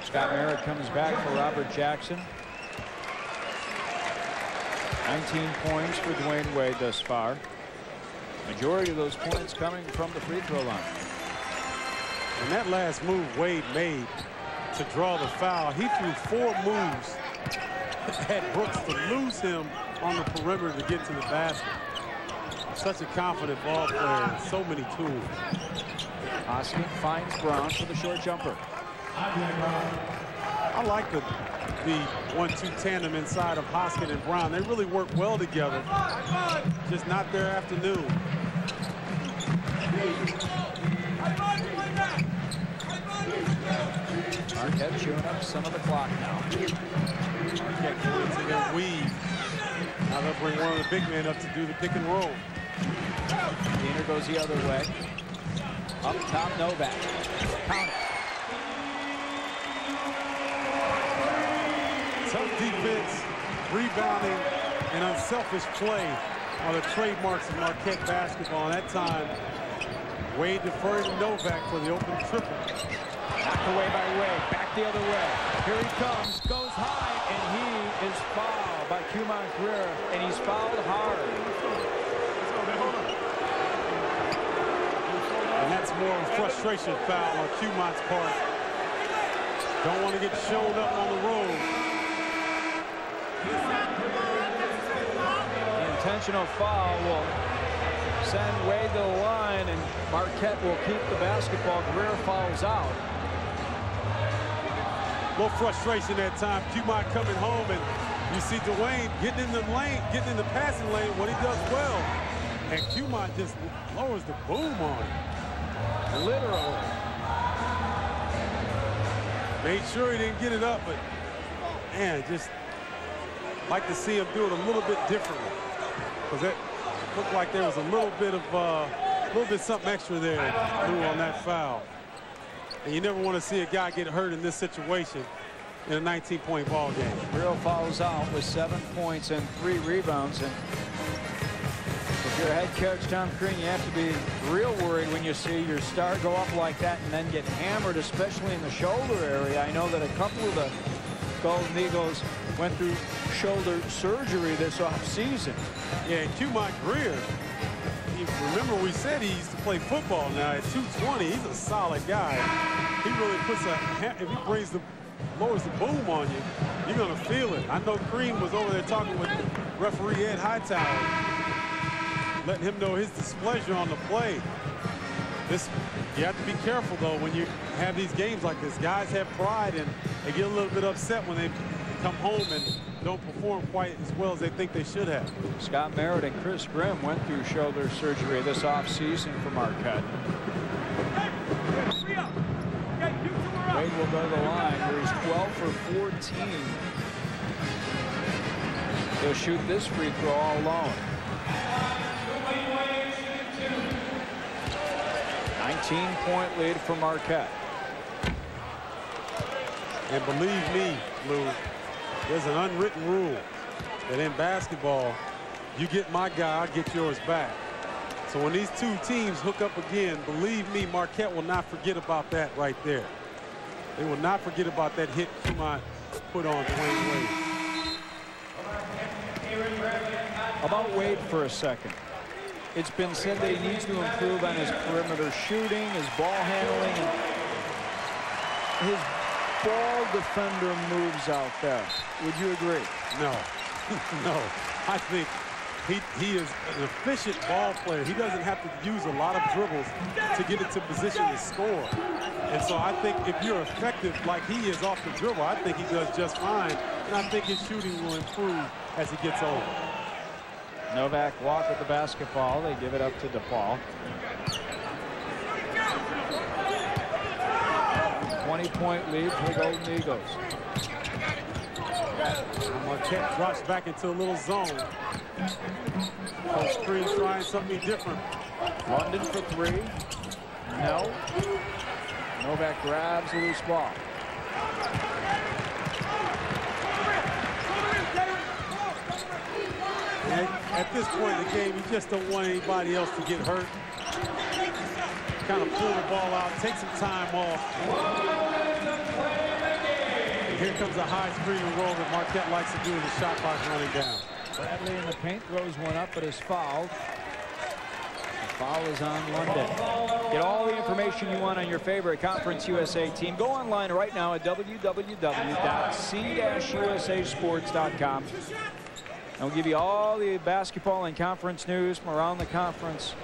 Scott Merritt comes back for Robert Jackson. 19 points for Dwayne Wade thus far. Majority of those points coming from the free throw line. And that last move Wade made to draw the foul, he threw 4 moves at Brooks to lose him on the perimeter to get to the basket. Such a confident ball player, so many tools. Hoskin finds Brown for the short jumper. I like the 1-2 tandem inside of Hoskin and Brown. They really work well together. Just not their afternoon. Marquette chewing up some of the clock now. Marquette going into their weave. Now they'll bring one of the big men up to do the pick and roll. Diener goes the other way. Up top, Novak. Count it. Tough defense, rebounding, and unselfish play are the trademarks of Marquette basketball. And that time, Wade deferred to Novak for the open triple. Knocked away by Wade. Back the other way. Here he comes. Goes high, and he is fouled by Cumont Greer, and he's fouled hard. And that's more of a frustration foul on Cumont's part. Don't want to get shown up on the road. The intentional foul will send Wade to the line, and Marquette will keep the basketball. Greer fouls out. A little frustration that time. Cumont coming home, and you see Dwayne getting in the lane, getting in the passing lane when he does well. And Cumont just lowers the boom on him. Literally. Made sure he didn't get it up, but man, just like to see him do it a little bit differently. Because it looked like there was a little bit something extra there, Lou, on that foul. And you never want to see a guy get hurt in this situation in a 19-point ball game. Greer fouls out with 7 points and 3 rebounds. And if you're head coach Tom Crean, you have to be real worried when you see your star go up like that and then get hammered, especially in the shoulder area. I know that a couple of the Golden Eagles went through shoulder surgery this offseason. Yeah, and Cumont Greer, remember we said he used to play football. Now at 220, he's a solid guy. He really puts if he lowers the boom on you, you're gonna feel it. I know Crean was over there talking with referee Ed Hightower, letting him know his displeasure on the play. You have to be careful though when you have these games like this. Guys have pride and they get a little bit upset when they come home and don't perform quite as well as they think they should have. Scott Merritt and Chris Grimm went through shoulder surgery this offseason for Marquette. Wade will go to the line where he's 12 for 14. He'll shoot this free throw all alone. 19-point lead for Marquette. And believe me, Lou, there's an unwritten rule that in basketball, you get my guy, I get yours back. So when these two teams hook up again, believe me, Marquette will not forget about that right there. They will not forget about that hit Cumont put on Dwayne Wade. About Wade for a second. It's been said that he needs to improve on his perimeter shooting, his ball handling, and his ball defender moves out there. Would you agree? No. No. I think he is an efficient ball player. He doesn't have to use a lot of dribbles to get into position to score. And so I think if you're effective like he is off the dribble, I think he does just fine. And I think his shooting will improve as he gets older. Novak walk with the basketball. They give it up to Depaul. 20-point lead for the Golden Eagles. Marquette drops back into a little zone. Coach Crean trying something different. London for 3. No. Novak grabs the loose ball. At this point in the game, you just don't want anybody else to get hurt. Kind of pull the ball out, take some time off. And here comes a high screen and roll that Marquette likes to do in the shot clock running down. Bradley in the paint throws one up, but is fouled. The foul is on London. Get all the information you want on your favorite Conference USA team. Go online right now at www.c-usasports.com. And we'll give you all the basketball and conference news from around the conference.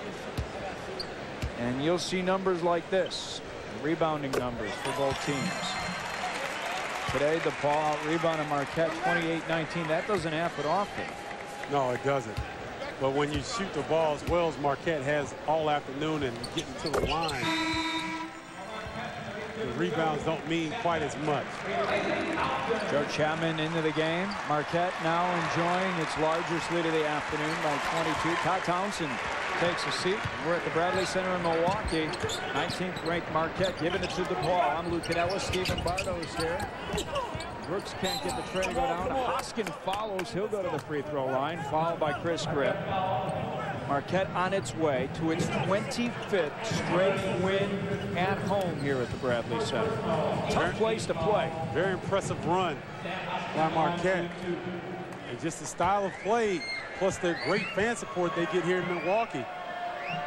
And you'll see numbers like this, rebounding numbers for both teams. Today, Depaul out-rebounded Marquette 28-19. That doesn't happen often. No, it doesn't. But when you shoot the ball as well as Marquette has all afternoon and getting to the line, the rebounds don't mean quite as much. Joe Chapman into the game. Marquette now enjoying its largest lead of the afternoon by 22. Todd Townsend takes a seat. We're at the Bradley Center in Milwaukee. 19th ranked Marquette giving it to Depaul. I'm Lou Canella. Stephen Bardo's here. Brooks can't get the tray to go down. Hoskin follows. He'll go to the free throw line, followed by Chris Grip. Marquette on its way to its 25th straight win at home here at the Bradley Center. Tough place to play. Very impressive run by Marquette. And just the style of play, plus their great fan support they get here in Milwaukee,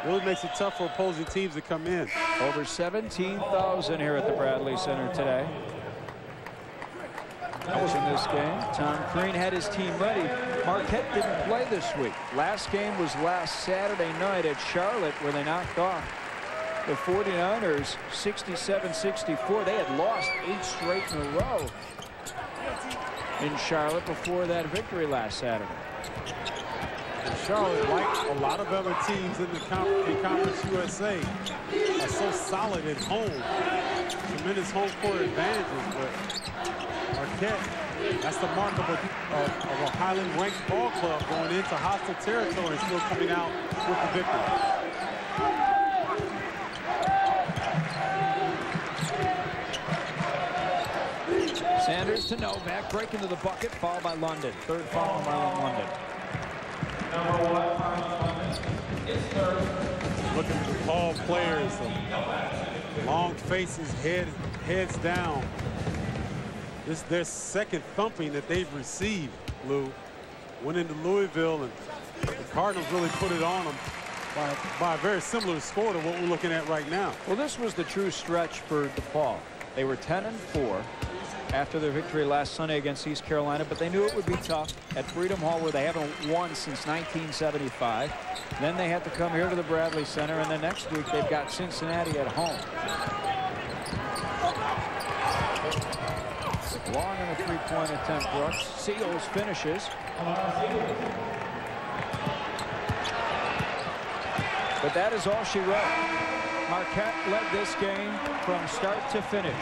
really makes it tough for opposing teams to come in. Over 17,000 here at the Bradley Center today. That was in this game. Tom Crean had his team ready. Marquette didn't play this week. Last game was last Saturday night at Charlotte, where they knocked off the 49ers 67-64. They had lost 8 straight in a row in Charlotte before that victory last Saturday. And Charlotte, like a lot of other teams in the Conference USA, are so solid at home. Tremendous home court advantages, but Marquette, that's the mark of a Highland-ranked ball club going into hostile territory and still coming out with the victory. Sanders to Novak, breaking to the bucket, fouled by London. Third foul by London. Look at the Depaul players, long faces, heads down. This is their second thumping that they've received, Lou. Went into Louisville, and the Cardinals really put it on them by a very similar score to what we're looking at right now. Well, this was the true stretch for Depaul. They were 10-4 after their victory last Sunday against East Carolina, but they knew it would be tough at Freedom Hall, where they haven't won since 1975. Then they had to come here to the Bradley Center, and then next week they've got Cincinnati at home. Long in the three-point attempt, Brooks. Seals finishes. But that is all she wrote. Marquette led this game from start to finish.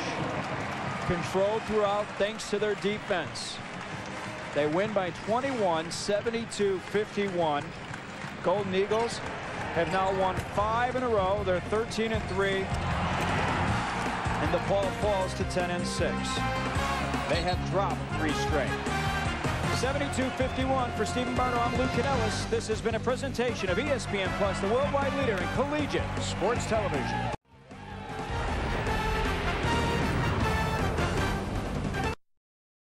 Controlled throughout thanks to their defense. They win by 21, 72-51. Golden Eagles have now won 5 in a row. They're 13-3. And Depaul falls to 10-6. They have dropped 3 straight. 72-51 for Stephen Bardo. I'm Lou Canellis. This has been a presentation of ESPN Plus, the worldwide leader in collegiate sports television.